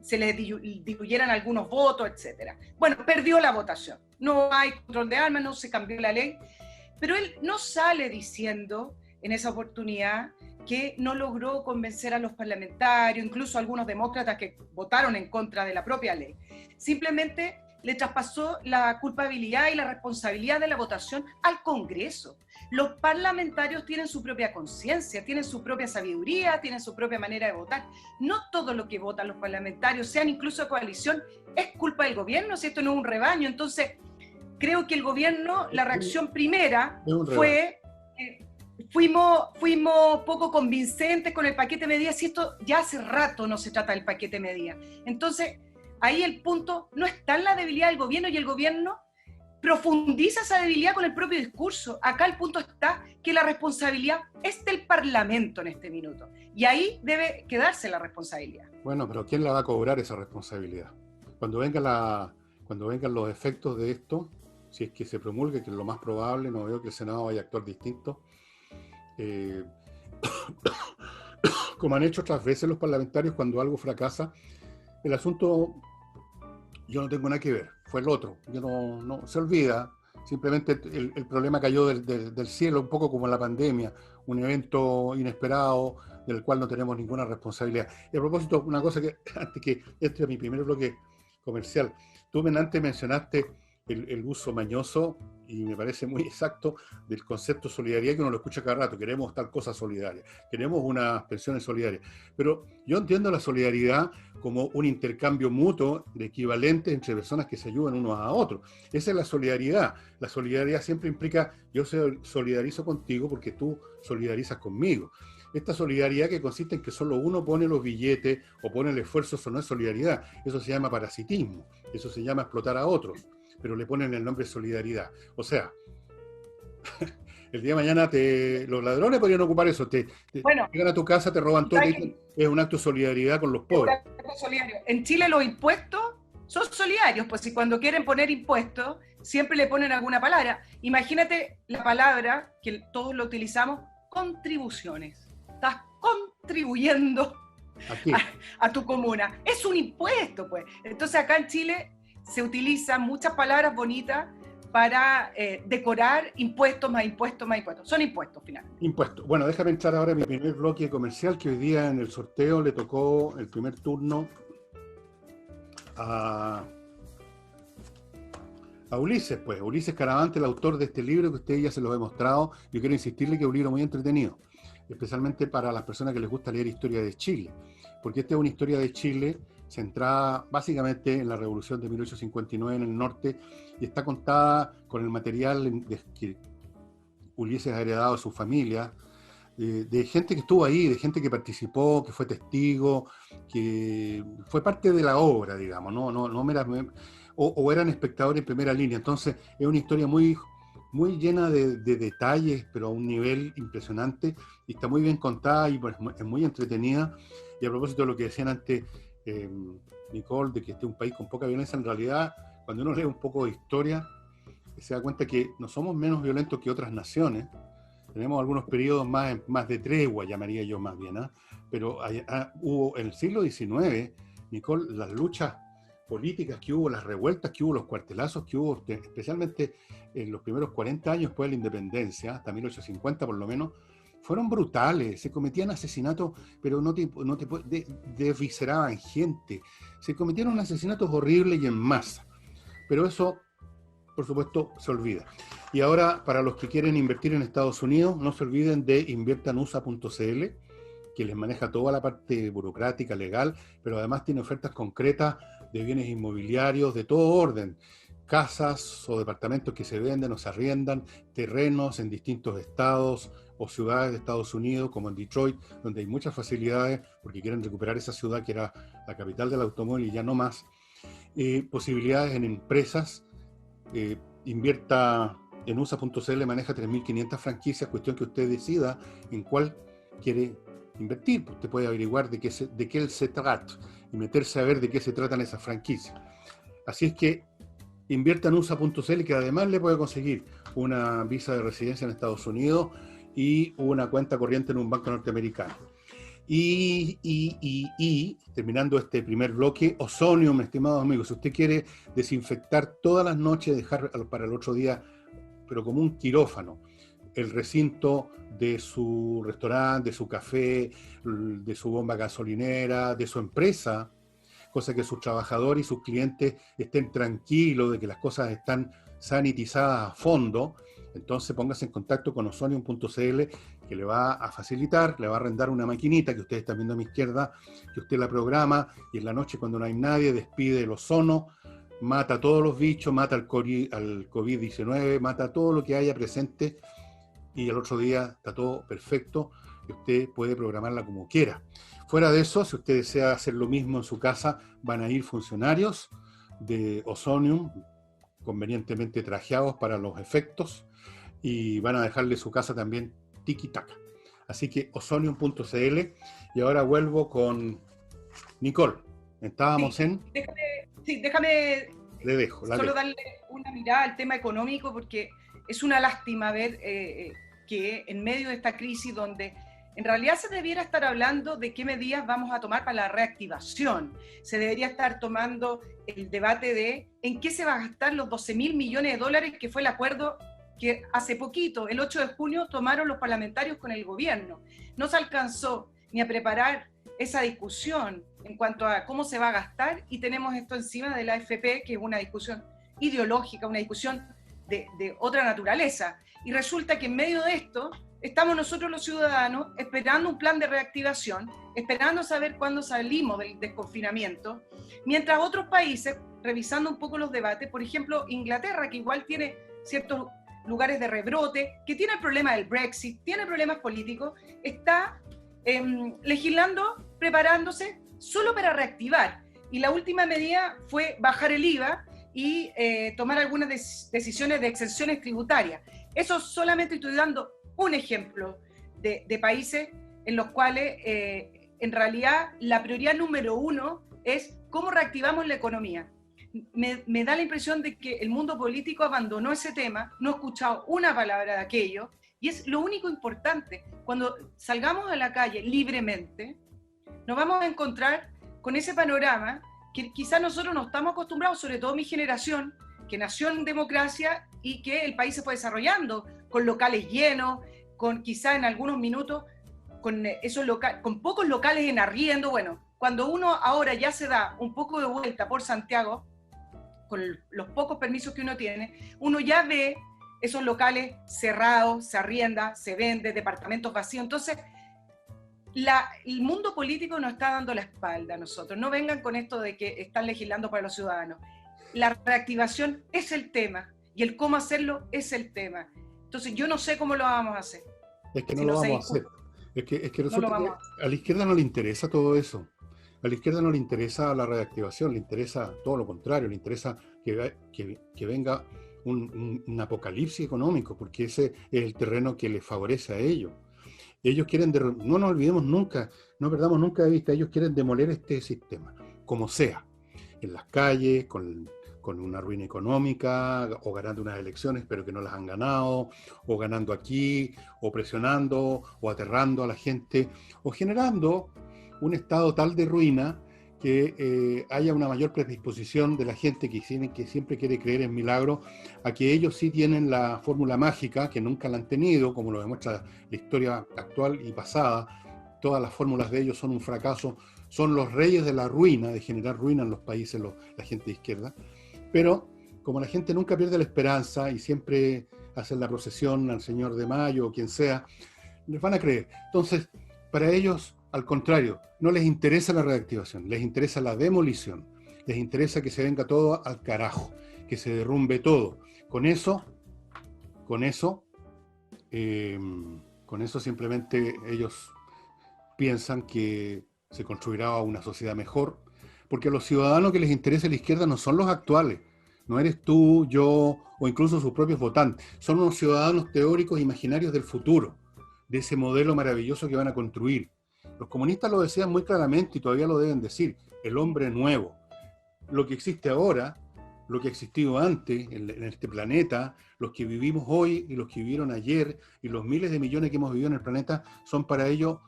se le diluyeran algunos votos, etc. Bueno, perdió la votación. No hay control de armas, no se cambió la ley, pero él no sale diciendo en esa oportunidad que no logró convencer a los parlamentarios, incluso a algunos demócratas que votaron en contra de la propia ley. Simplemente le traspasó la culpabilidad y la responsabilidad de la votación al Congreso. Los parlamentarios tienen su propia conciencia, tienen su propia sabiduría, tienen su propia manera de votar. No todo lo que votan los parlamentarios, sean incluso de coalición, es culpa del gobierno, si esto no es un rebaño. Entonces, creo que el gobierno, la reacción primera fue... Fuimos poco convincentes con el paquete de medidas, si esto ya hace rato no se trata del paquete de medidas. Entonces, ahí el punto no está en la debilidad del gobierno, y el gobierno profundiza esa debilidad con el propio discurso. Acá el punto está que la responsabilidad es del Parlamento en este minuto, y ahí debe quedarse la responsabilidad. Bueno, pero ¿quién la va a cobrar esa responsabilidad? Cuando vengan los efectos de esto, si es que se promulgue, que es lo más probable, no veo que el Senado vaya a actuar distinto, como han hecho otras veces los parlamentarios cuando algo fracasa, el asunto, yo no tengo nada que ver, fue el otro, yo no se olvida, simplemente el problema cayó del cielo, un poco como la pandemia, un evento inesperado del cual no tenemos ninguna responsabilidad. Y a propósito, una cosa que antes que este es mi primer bloque comercial, tú antes mencionaste el uso mañoso, y me parece muy exacto, del concepto de solidaridad, que uno lo escucha cada rato. Queremos tal cosa solidaria, queremos unas pensiones solidarias. Pero yo entiendo la solidaridad como un intercambio mutuo de equivalentes entre personas que se ayudan unos a otros. Esa es la solidaridad. La solidaridad siempre implica, yo solidarizo contigo porque tú solidarizas conmigo. Esta solidaridad que consiste en que solo uno pone los billetes o pone el esfuerzo, eso no es solidaridad. Eso se llama parasitismo, eso se llama explotar a otros, pero le ponen el nombre solidaridad. O sea, el día de mañana los ladrones podrían ocupar eso. Llegan a tu casa, te roban todo, es un acto de solidaridad con los pobres. En Chile los impuestos son solidarios, pues si cuando quieren poner impuestos, siempre le ponen alguna palabra. Imagínate la palabra, que todos lo utilizamos, contribuciones. Estás contribuyendo a tu comuna. Es un impuesto, pues. Entonces acá en Chile se utilizan muchas palabras bonitas para decorar impuestos más impuestos más impuestos. Son impuestos, finalmente. Impuestos. Bueno, déjame entrar ahora en mi primer bloque comercial, que hoy día en el sorteo le tocó el primer turno a Ulises, pues. Ulises Caravante, el autor de este libro que ustedes ya se los he mostrado. Yo quiero insistirle que es un libro muy entretenido, especialmente para las personas que les gusta leer historia de Chile, porque esta es una historia de Chile centrada básicamente en la Revolución de 1859 en el norte, y está contada con el material que Ulises ha heredado de su familia, de gente que estuvo ahí, de gente que participó, que fue testigo, que fue parte de la obra, digamos, no meramente, o eran espectadores en primera línea. Entonces es una historia muy llena de detalles, pero a un nivel impresionante, y está muy bien contada y pues, es muy entretenida. Y a propósito de lo que decían antes, Nicole, de que este es un país con poca violencia, en realidad, cuando uno lee un poco de historia, se da cuenta que no somos menos violentos que otras naciones. Tenemos algunos periodos más de tregua, llamaría yo más bien, ¿eh? Pero hubo en el siglo XIX, Nicole, las luchas políticas que hubo, las revueltas que hubo, los cuartelazos que hubo, especialmente en los primeros 40 años después de la independencia, hasta 1850 por lo menos, fueron brutales. Se cometían asesinatos, pero desvisceraban gente. Se cometieron asesinatos horribles y en masa. Pero eso, por supuesto, se olvida. Y ahora, para los que quieren invertir en Estados Unidos, no se olviden de inviertanusa.cl, que les maneja toda la parte burocrática, legal, pero además tiene ofertas concretas de bienes inmobiliarios de todo orden, casas o departamentos que se venden o se arriendan, terrenos en distintos estados o ciudades de Estados Unidos, como en Detroit, donde hay muchas facilidades porque quieren recuperar esa ciudad que era la capital del automóvil y ya no más. Posibilidades en empresas. Invierta en USA.cl, maneja 3.500 franquicias, cuestión que usted decida en cuál quiere invertir. Usted puede averiguar de qué se trata y meterse a ver de qué se tratan esas franquicias. Así es que invierta en USA.cl, que además le puede conseguir una visa de residencia en Estados Unidos y una cuenta corriente en un banco norteamericano. Y terminando este primer bloque, Ozonium, estimados amigos, si usted quiere desinfectar todas las noches, dejar para el otro día, pero como un quirófano, el recinto de su restaurante, de su café, de su bomba gasolinera, de su empresa, cosa que sus trabajadores y sus clientes estén tranquilos de que las cosas están sanitizadas a fondo, entonces póngase en contacto con ozonium.cl, que le va a facilitar, le va a arrendar una maquinita que ustedes están viendo a mi izquierda, que usted la programa y en la noche cuando no hay nadie despide el ozono, mata a todos los bichos, mata al COVID-19, mata todo lo que haya presente y el otro día está todo perfecto y usted puede programarla como quiera. Fuera de eso, si usted desea hacer lo mismo en su casa, van a ir funcionarios de Ozonium, convenientemente trajeados para los efectos, y van a dejarle su casa también tiki-taka. Así que ozonium.cl. Y ahora vuelvo con Nicole. Estábamos en... Déjame le dejo, solo darle una mirada al tema económico, porque es una lástima ver que en medio de esta crisis donde en realidad se debiera estar hablando de qué medidas vamos a tomar para la reactivación. Se debería estar tomando el debate de en qué se va a gastar los 12.000 millones de dólares que fue el acuerdo que hace poquito, el 8 de junio, tomaron los parlamentarios con el gobierno. No se alcanzó ni a preparar esa discusión en cuanto a cómo se va a gastar, y tenemos esto encima de la AFP, que es una discusión ideológica, una discusión de otra naturaleza. Y resulta que en medio de esto estamos nosotros los ciudadanos esperando un plan de reactivación, esperando saber cuándo salimos del desconfinamiento, mientras otros países, revisando un poco los debates, por ejemplo Inglaterra, que igual tiene ciertos lugares de rebrote, que tiene el problema del Brexit, tiene problemas políticos, está legislando, preparándose solo para reactivar. Y la última medida fue bajar el IVA y tomar algunas decisiones de exenciones tributarias. Eso solamente estoy dando un ejemplo de países en los cuales en realidad la prioridad número uno es cómo reactivamos la economía. Me da la impresión de que el mundo político abandonó ese tema, no he escuchado una palabra de aquello, Y es lo único importante. Cuando salgamos a la calle libremente, nos vamos a encontrar con ese panorama que quizás nosotros no estamos acostumbrados, sobre todo mi generación, que nació en democracia y que el país se fue desarrollando, con locales llenos, con quizás en algunos minutos, con pocos locales en arriendo. Bueno, cuando uno ahora ya se da un poco de vuelta por Santiago, con los pocos permisos que uno tiene, uno ya ve esos locales cerrados, se arrienda, se vende, departamentos vacíos. Entonces, el mundo político nos está dando la espalda a nosotros. No vengan con esto de que están legislando para los ciudadanos. La reactivación es el tema y el cómo hacerlo es el tema. Entonces, yo no sé cómo lo vamos a hacer. Es que no lo vamos a hacer. Es que resulta que a la izquierda no le interesa todo eso. A la izquierda no le interesa la reactivación, le interesa todo lo contrario, le interesa que venga un apocalipsis económico, porque ese es el terreno que les favorece a ellos. Ellos quieren, no nos olvidemos nunca, no perdamos nunca de vista, ellos quieren demoler este sistema, como sea, en las calles, con una ruina económica, o ganando unas elecciones, pero que no las han ganado, o ganando aquí, o presionando, o aterrando a la gente, o generando un estado tal de ruina que haya una mayor predisposición de la gente que siempre quiere creer en milagros, a que ellos sí tienen la fórmula mágica, que nunca la han tenido, como lo demuestra la historia actual y pasada. Todas las fórmulas de ellos son un fracaso, son los reyes de la ruina, de generar ruina en los países, la gente de izquierda. Pero como la gente nunca pierde la esperanza y siempre hacen la procesión al Señor de Mayo o quien sea, les van a creer. Entonces, para ellos, al contrario, no les interesa la reactivación, les interesa la demolición, les interesa que se venga todo al carajo, que se derrumbe todo. Con eso simplemente ellos piensan que se construirá una sociedad mejor, porque a los ciudadanos que les interesa la izquierda no son los actuales, no eres tú, yo o incluso sus propios votantes, son unos ciudadanos teóricos imaginarios del futuro, de ese modelo maravilloso que van a construir. Los comunistas lo decían muy claramente y todavía lo deben decir, el hombre nuevo. Lo que existe ahora, lo que ha existido antes en este planeta, los que vivimos hoy y los que vivieron ayer y los miles de millones que hemos vivido en el planeta son para ellos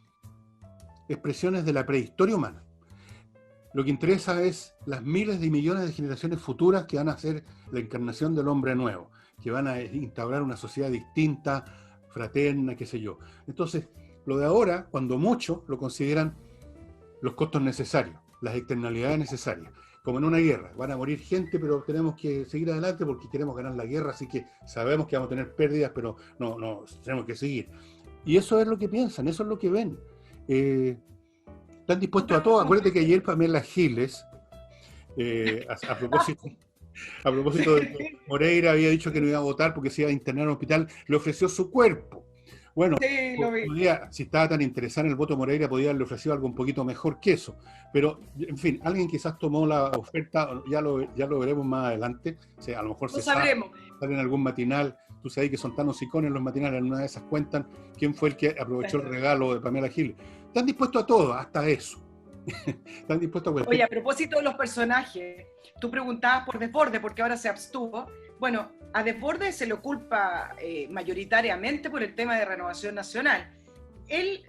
expresiones de la prehistoria humana. Lo que interesa es las miles de millones de generaciones futuras que van a ser la encarnación del hombre nuevo, que van a instaurar una sociedad distinta, fraterna, qué sé yo. Entonces, lo de ahora, cuando mucho, lo consideran los costos necesarios, las externalidades necesarias. Como en una guerra, van a morir gente, pero tenemos que seguir adelante porque queremos ganar la guerra, así que sabemos que vamos a tener pérdidas, pero no tenemos que seguir. Y eso es lo que piensan, eso es lo que ven. Están dispuestos a todo. Acuérdate que ayer Pamela Giles, a propósito de que Moreira había dicho que no iba a votar porque se iba a internar en un hospital, le ofreció su cuerpo. Bueno, sí, si estaba tan interesada en el voto Moreira, podía haberle ofrecido algo un poquito mejor que eso. Pero, en fin, alguien quizás tomó la oferta, ya lo veremos más adelante. O sea, a lo mejor sale en algún matinal. Tú sabes que son tan hocicones los matinales, en una de esas cuentan quién fue el que aprovechó el regalo de Pamela Giles. Están dispuestos a todo, hasta eso. Están dispuestos a cualquier... Oye, a propósito de los personajes, tú preguntabas por Desbordes, porque ahora se abstuvo. Bueno, a Desbordes se lo culpa mayoritariamente por el tema de Renovación Nacional. Él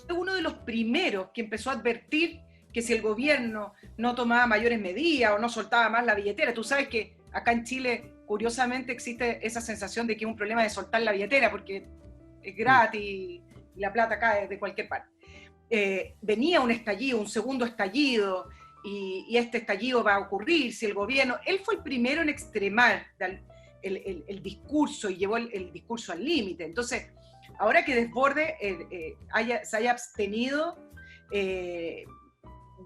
fue uno de los primeros que empezó a advertir que si el gobierno no tomaba mayores medidas o no soltaba más la billetera, tú sabes que acá en Chile, curiosamente, existe esa sensación de que es un problema de soltar la billetera porque es gratis y la plata cae de cualquier parte. Venía un estallido, un segundo estallido, y este estallido va a ocurrir si el gobierno... Él fue el primero en extremar el discurso y llevó el discurso al límite. Entonces, ahora que Desbordes se haya abstenido, de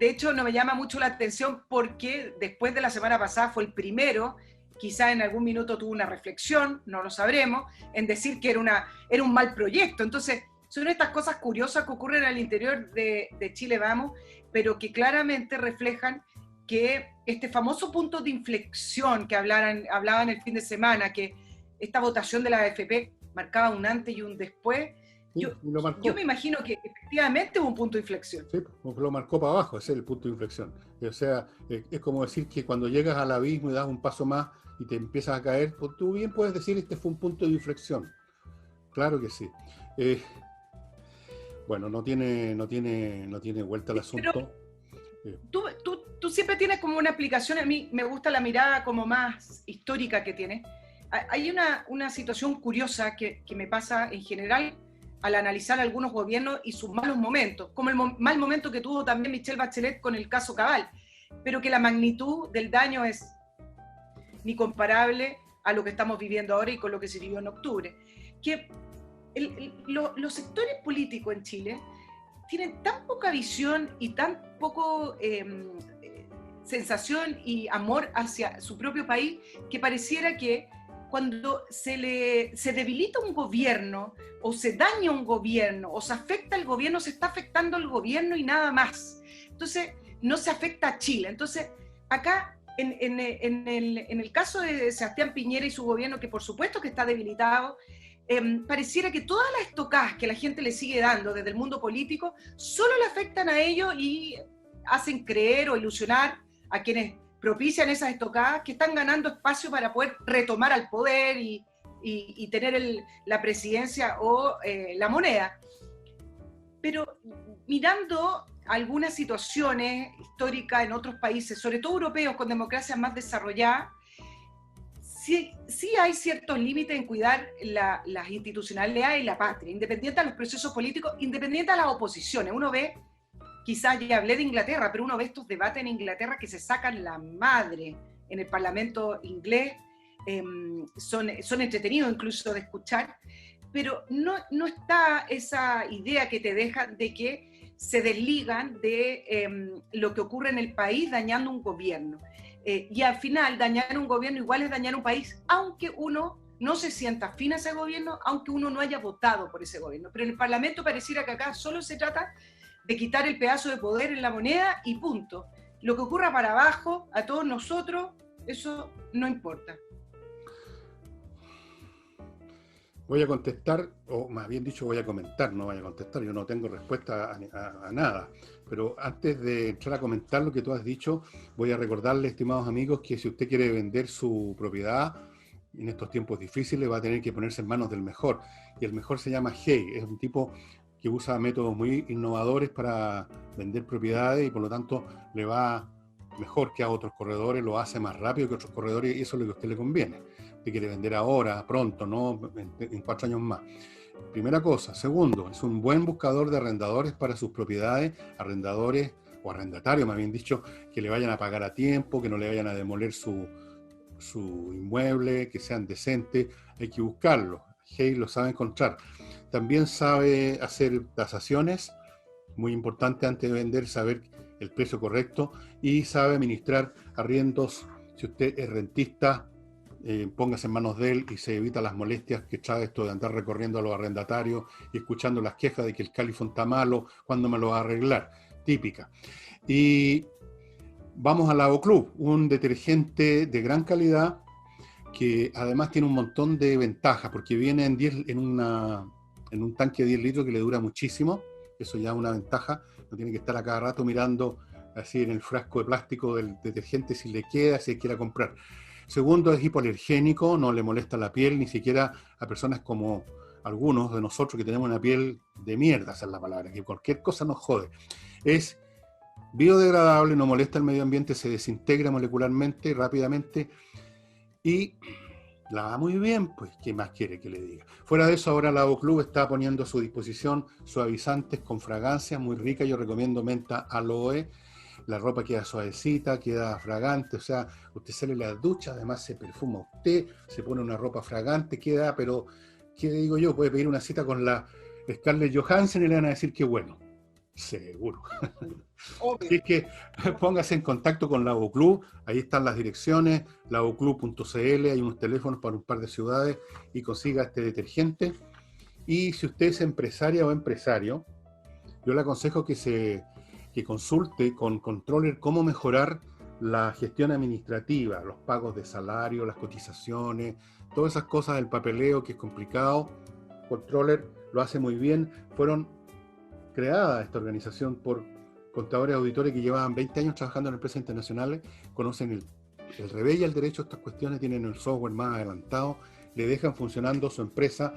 hecho no me llama mucho la atención porque después de la semana pasada fue el primero, quizá en algún minuto tuvo una reflexión, no lo sabremos, en decir que era un mal proyecto. Entonces, son estas cosas curiosas que ocurren al interior de Chile Vamos, pero que claramente reflejan que este famoso punto de inflexión que hablaban el fin de semana, que esta votación de la AFP marcaba un antes y un después, sí, yo me imagino que efectivamente hubo un punto de inflexión. Sí, lo marcó para abajo, ese es el punto de inflexión. O sea, es como decir que cuando llegas al abismo y das un paso más y te empiezas a caer, pues tú bien puedes decir este fue un punto de inflexión. claro que sí. Bueno, no tiene vuelta el asunto. Pero tú siempre tienes como una explicación, a mí me gusta la mirada como más histórica que tienes. Hay una situación curiosa que me pasa en general al analizar algunos gobiernos y sus malos momentos, como el mal momento que tuvo también Michelle Bachelet con el caso Cabal, pero que la magnitud del daño es ni comparable a lo que estamos viviendo ahora y con lo que se vivió en octubre. Que los sectores políticos en Chile tienen tan poca visión y tan poco sensación y amor hacia su propio país que pareciera que cuando se debilita un gobierno o se daña un gobierno o se afecta al gobierno, se está afectando al gobierno y nada más. Entonces, no se afecta a Chile. Entonces, acá, en el caso de Sebastián Piñera y su gobierno, que por supuesto que está debilitado, pareciera que todas las estocadas que la gente le sigue dando desde el mundo político solo le afectan a ellos y hacen creer o ilusionar a quienes propician esas estocadas que están ganando espacio para poder retomar al poder y tener la presidencia o la moneda. Pero mirando algunas situaciones históricas en otros países, sobre todo europeos con democracias más desarrolladas, sí hay ciertos límites en cuidar las institucionalidades y la patria, independiente de los procesos políticos, independiente de las oposiciones. Uno ve, quizás ya hablé de Inglaterra, pero uno ve estos debates en Inglaterra que se sacan la madre en el Parlamento inglés, son entretenidos incluso de escuchar, pero no está esa idea que te dejan de que se desligan de lo que ocurre en el país dañando un gobierno. Y al final dañar un gobierno igual es dañar un país, aunque uno no se sienta afín a ese gobierno, aunque uno no haya votado por ese gobierno. Pero en el Parlamento pareciera que acá solo se trata de quitar el pedazo de poder en la moneda y punto. Lo que ocurra para abajo, a todos nosotros, eso no importa. Voy a contestar, o más bien dicho voy a comentar, no voy a contestar, yo no tengo respuesta a nada. Pero antes de entrar a comentar lo que tú has dicho, voy a recordarle, estimados amigos, que si usted quiere vender su propiedad en estos tiempos difíciles, va a tener que ponerse en manos del mejor. Y el mejor se llama Hey, es un tipo que usa métodos muy innovadores para vender propiedades y por lo tanto le va mejor que a otros corredores, lo hace más rápido que otros corredores y eso es lo que a usted le conviene. Usted quiere vender ahora, pronto, no en 4 años más. Primera cosa. Segundo, es un buen buscador de arrendadores para sus propiedades, arrendadores o arrendatarios, más bien dicho, que le vayan a pagar a tiempo, que no le vayan a demoler su inmueble, que sean decentes. Hay que buscarlo. Hey lo sabe encontrar. También sabe hacer tasaciones, muy importante antes de vender, saber el precio correcto, y sabe administrar arriendos. Si usted es rentista, póngase en manos de él y se evita las molestias que trae esto de andar recorriendo a los arrendatarios y escuchando las quejas de que el califón está malo, ¿cuándo me lo va a arreglar? Típica. Y vamos al Lavo Club, un detergente de gran calidad que además tiene un montón de ventajas, porque viene en un tanque de 10 litros que le dura muchísimo. Eso ya es una ventaja, no tiene que estar a cada rato mirando así en el frasco de plástico del detergente si le queda, si quiera comprar. Segundo, es hipoalergénico, no le molesta la piel, ni siquiera a personas como algunos de nosotros que tenemos una piel de mierda, esa es la palabra, que cualquier cosa nos jode. Es biodegradable, no molesta el medio ambiente, se desintegra molecularmente, rápidamente, y lava muy bien, pues, ¿qué más quiere que le diga? Fuera de eso, ahora Lavo Club está poniendo a su disposición suavizantes con fragancias muy ricas. Yo recomiendo menta aloe. La ropa queda suavecita, queda fragante, o sea, usted sale de la ducha, además se perfuma usted, se pone una ropa fragante, queda, pero, ¿qué digo yo? Puede pedir una cita con la Scarlett Johansson y le van a decir que bueno, seguro. Así que póngase en contacto con Lavo Club, ahí están las direcciones, lavoclub.cl, hay unos teléfonos para un par de ciudades y consiga este detergente. Y si usted es empresaria o empresario, yo le aconsejo que consulte con Controller cómo mejorar la gestión administrativa, los pagos de salario, las cotizaciones, todas esas cosas del papeleo que es complicado. Controller lo hace muy bien. Fueron creadas esta organización por contadores auditores que llevaban 20 años trabajando en empresas internacionales, conocen el revés y el derecho a estas cuestiones, tienen el software más adelantado, le dejan funcionando su empresa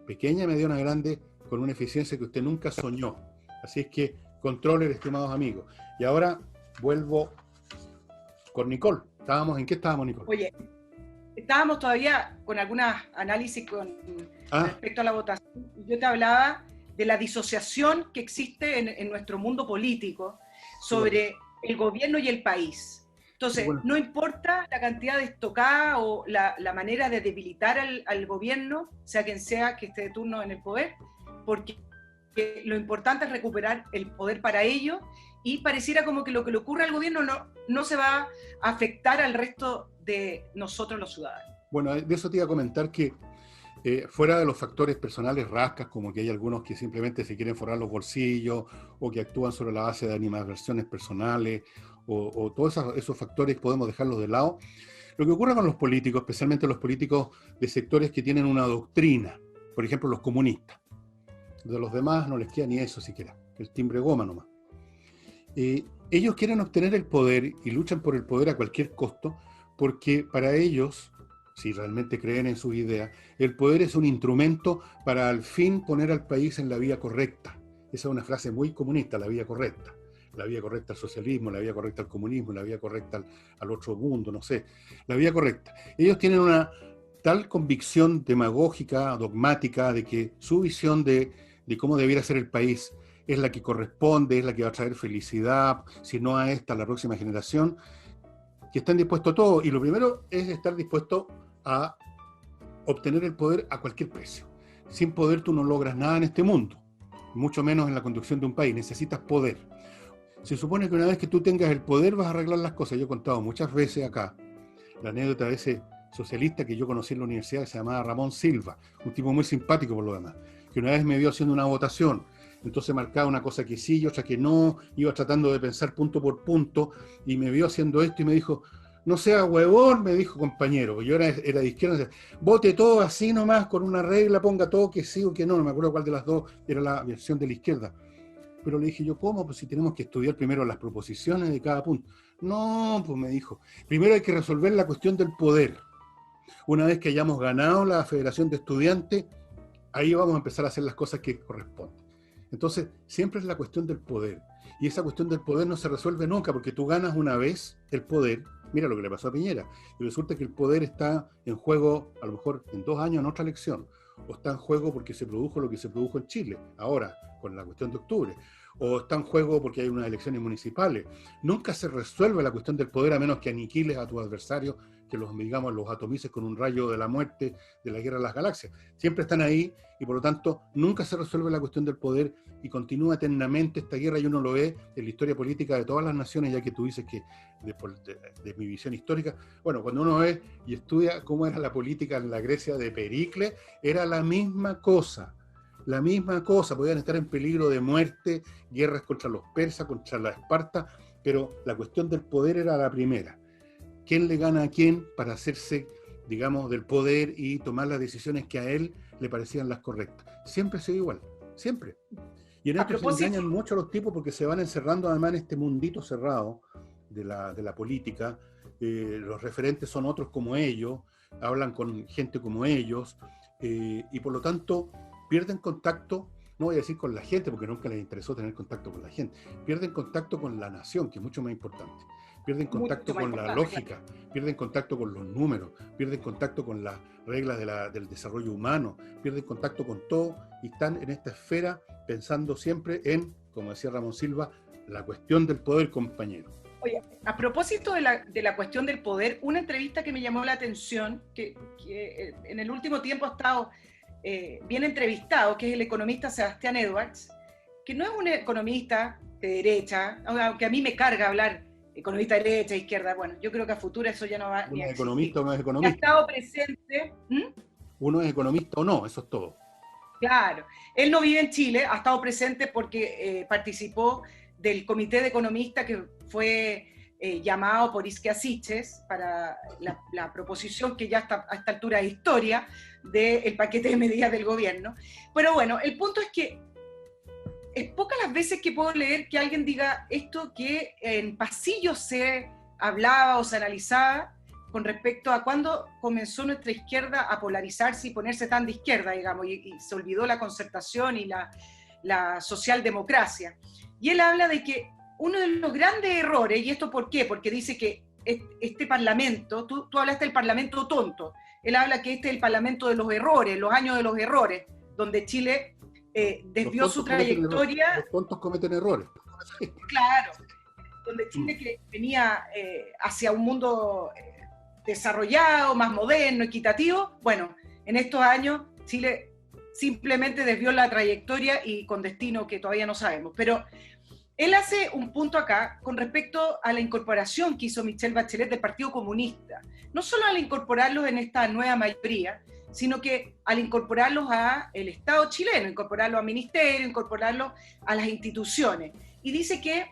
pequeña, mediana, grande, con una eficiencia que usted nunca soñó. Así es que controlen, estimados amigos. Y ahora vuelvo con Nicole. ¿En qué estábamos, Nicole? Oye, estábamos todavía con algunos análisis respecto a la votación. Yo te hablaba de la disociación que existe en nuestro mundo político sobre el gobierno y el país. Entonces, no importa la cantidad de estocada o la manera de debilitar al gobierno, sea quien sea que esté de turno en el poder, porque lo importante es recuperar el poder para ello, y pareciera como que lo que le ocurre al gobierno no se va a afectar al resto de nosotros los ciudadanos. Bueno, de eso te iba a comentar que fuera de los factores personales rascas, como que hay algunos que simplemente se quieren forrar los bolsillos o que actúan sobre la base de animadversiones personales o todos esos factores podemos dejarlos de lado. Lo que ocurre con los políticos, especialmente los políticos de sectores que tienen una doctrina, por ejemplo los comunistas, de los demás no les queda ni eso siquiera, el timbre goma nomás. Ellos quieren obtener el poder y luchan por el poder a cualquier costo porque para ellos, si realmente creen en sus ideas, el poder es un instrumento para al fin poner al país en la vía correcta. Esa es una frase muy comunista, la vía correcta. La vía correcta al socialismo, la vía correcta al comunismo, la vía correcta al otro mundo, no sé. La vía correcta. Ellos tienen una tal convicción demagógica, dogmática, de que su visión de cómo debiera ser el país es la que corresponde, es la que va a traer felicidad, si no a esta, a la próxima generación, que están dispuestos a todo. Y lo primero es estar dispuesto a obtener el poder a cualquier precio. Sin poder tú no logras nada en este mundo, mucho menos en la conducción de un país. Necesitas poder. Se supone que una vez que tú tengas el poder vas a arreglar las cosas. Yo he contado muchas veces acá la anécdota de ese socialista que yo conocí en la universidad, que se llamaba Ramón Silva, un tipo muy simpático por lo demás, que una vez me vio haciendo una votación. Entonces marcaba una cosa que sí y otra que no, iba tratando de pensar punto por punto, y me vio haciendo esto y me dijo, no sea huevón, me dijo compañero, yo era de izquierda, vote todo así nomás, con una regla, ponga todo que sí o que no, no me acuerdo cuál de las dos era la versión de la izquierda. Pero le dije yo, ¿cómo? Pues si tenemos que estudiar primero las proposiciones de cada punto. No, pues me dijo, primero hay que resolver la cuestión del poder. Una vez que hayamos ganado la Federación de Estudiantes, ahí vamos a empezar a hacer las cosas que corresponden. Entonces, siempre es la cuestión del poder. Y esa cuestión del poder no se resuelve nunca, porque tú ganas una vez el poder. Mira lo que le pasó a Piñera. Y resulta que el poder está en juego, a lo mejor en 2 años en otra elección. O está en juego porque se produjo lo que se produjo en Chile, ahora, con la cuestión de octubre. O está en juego porque hay unas elecciones municipales. Nunca se resuelve la cuestión del poder a menos que aniquiles a tus adversarios, que los atomices con un rayo de la muerte de la guerra de las galaxias. Siempre están ahí y por lo tanto nunca se resuelve la cuestión del poder y continúa eternamente esta guerra, y uno lo ve en la historia política de todas las naciones, ya que tú dices que de mi visión histórica, bueno, cuando uno ve y estudia cómo era la política en la Grecia de Pericles, era la misma cosa, podían estar en peligro de muerte, guerras contra los persas, contra la Esparta, pero la cuestión del poder era la primera. ¿Quién le gana a quién para hacerse, digamos, del poder y tomar las decisiones que a él le parecían las correctas? Siempre ha sido igual, siempre. Y en esto se engañan mucho a los tipos porque se van encerrando además en este mundito cerrado de la política. Los referentes son otros como ellos, hablan con gente como ellos, y por lo tanto pierden contacto, no voy a decir con la gente porque nunca les interesó tener contacto con la gente, pierden contacto con la nación, que es mucho más importante. Pierden contacto con la lógica, pierden contacto con los números, pierden contacto con las reglas del desarrollo humano, pierden contacto con todo y están en esta esfera pensando siempre en, como decía Ramón Silva, la cuestión del poder, compañero. Oye, a propósito de la cuestión del poder, una entrevista que me llamó la atención, que en el último tiempo ha estado bien entrevistado, que es el economista Sebastián Edwards, que no es un economista de derecha, aunque a mí me carga hablar economista de derecha, izquierda, bueno, yo creo que a futuro eso ya no va ni a existir. Economista o no es economista. Ha estado presente. Uno es economista o no, eso es todo. Claro, él no vive en Chile, ha estado presente porque participó del comité de economistas que fue llamado por Isquia Siches para la proposición que ya está a esta altura de historia del paquete de medidas del gobierno. Pero bueno, el punto es que es pocas las veces que puedo leer que alguien diga esto que en pasillos se hablaba o se analizaba, con respecto a cuándo comenzó nuestra izquierda a polarizarse y ponerse tan de izquierda, digamos, y se olvidó la concertación y la socialdemocracia. Y él habla de que uno de los grandes errores, y esto ¿por qué? Porque dice que este parlamento, tú hablaste del parlamento tonto, él habla que este es el parlamento de los errores, los años de los errores, donde Chile desvió su trayectoria. Los tontos cometen errores. Claro, donde Chile que venía hacia un mundo desarrollado, más moderno, equitativo. Bueno, en estos años Chile simplemente desvió la trayectoria y con destino que todavía no sabemos. Pero él hace un punto acá con respecto a la incorporación que hizo Michelle Bachelet del Partido Comunista. No solo al incorporarlos en esta nueva mayoría, sino que al incorporarlos al Estado chileno, incorporarlos a ministerios, incorporarlos a las instituciones. Y dice que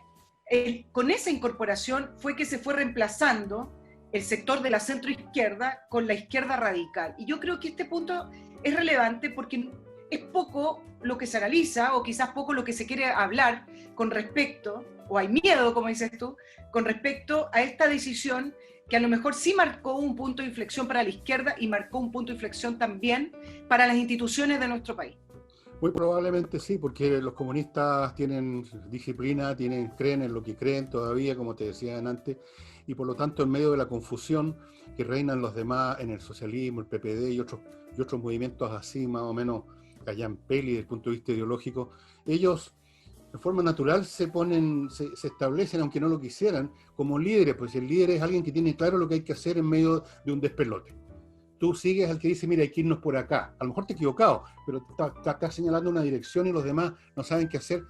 con esa incorporación fue que se fue reemplazando el sector de la centroizquierda con la izquierda radical. Y yo creo que este punto es relevante porque es poco lo que se analiza, o quizás poco lo que se quiere hablar con respecto, o hay miedo, como dices tú, con respecto a esta decisión que a lo mejor sí marcó un punto de inflexión para la izquierda y marcó un punto de inflexión también para las instituciones de nuestro país. Muy probablemente sí, porque los comunistas tienen disciplina, creen en lo que creen todavía, como te decía antes, y por lo tanto en medio de la confusión que reinan los demás en el socialismo, el PPD y otros movimientos así más o menos callan-peli desde el punto de vista ideológico, ellos de forma natural se establecen, aunque no lo quisieran, como líderes, pues el líder es alguien que tiene claro lo que hay que hacer en medio de un despelote. Tú sigues al que dice, mira, hay que irnos por acá. A lo mejor te he equivocado, pero estás señalando una dirección y los demás no saben qué hacer,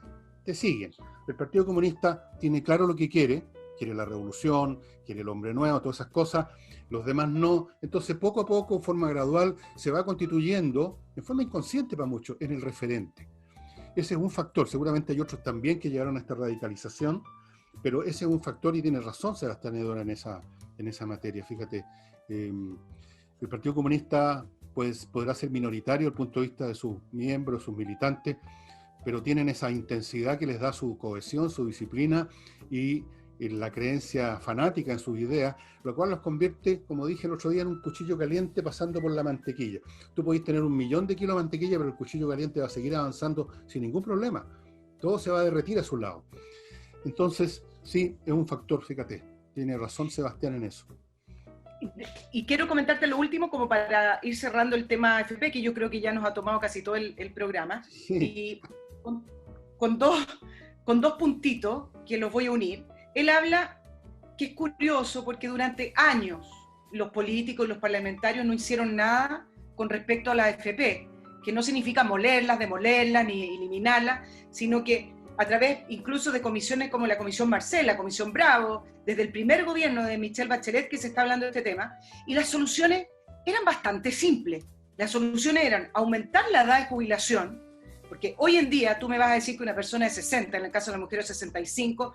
te siguen. El Partido Comunista tiene claro lo que quiere la revolución, quiere el hombre nuevo, todas esas cosas, los demás no. Entonces, poco a poco, en forma gradual, se va constituyendo, en forma inconsciente para muchos, en el referente. Ese es un factor, seguramente hay otros también que llegaron a esta radicalización, pero ese es un factor y tiene razón Sebastián Edora en esa materia. Fíjate, el Partido Comunista pues, podrá ser minoritario desde el punto de vista de sus miembros, sus militantes, pero tienen esa intensidad que les da su cohesión, su disciplina y la creencia fanática en sus ideas, lo cual los convierte, como dije el otro día, en un cuchillo caliente pasando por la mantequilla. Tú podés tener 1.000.000 de kilos de mantequilla, pero el cuchillo caliente va a seguir avanzando sin ningún problema. Todo se va a derretir a su lado. Entonces, sí, es un factor, fíjate. Tiene razón Sebastián en eso. Y quiero comentarte lo último como para ir cerrando el tema AFP, que yo creo que ya nos ha tomado casi todo el programa. Sí. Y con dos puntitos que los voy a unir. Él habla que es curioso porque durante años los políticos y los parlamentarios no hicieron nada con respecto a la AFP, que no significa molerlas, demolerlas ni eliminarlas, sino que a través incluso de comisiones como la Comisión Marcel, la Comisión Bravo, desde el primer gobierno de Michelle Bachelet que se está hablando de este tema, y las soluciones eran bastante simples. Las soluciones eran aumentar la edad de jubilación, porque hoy en día tú me vas a decir que una persona de 60, en el caso de la mujer de 65,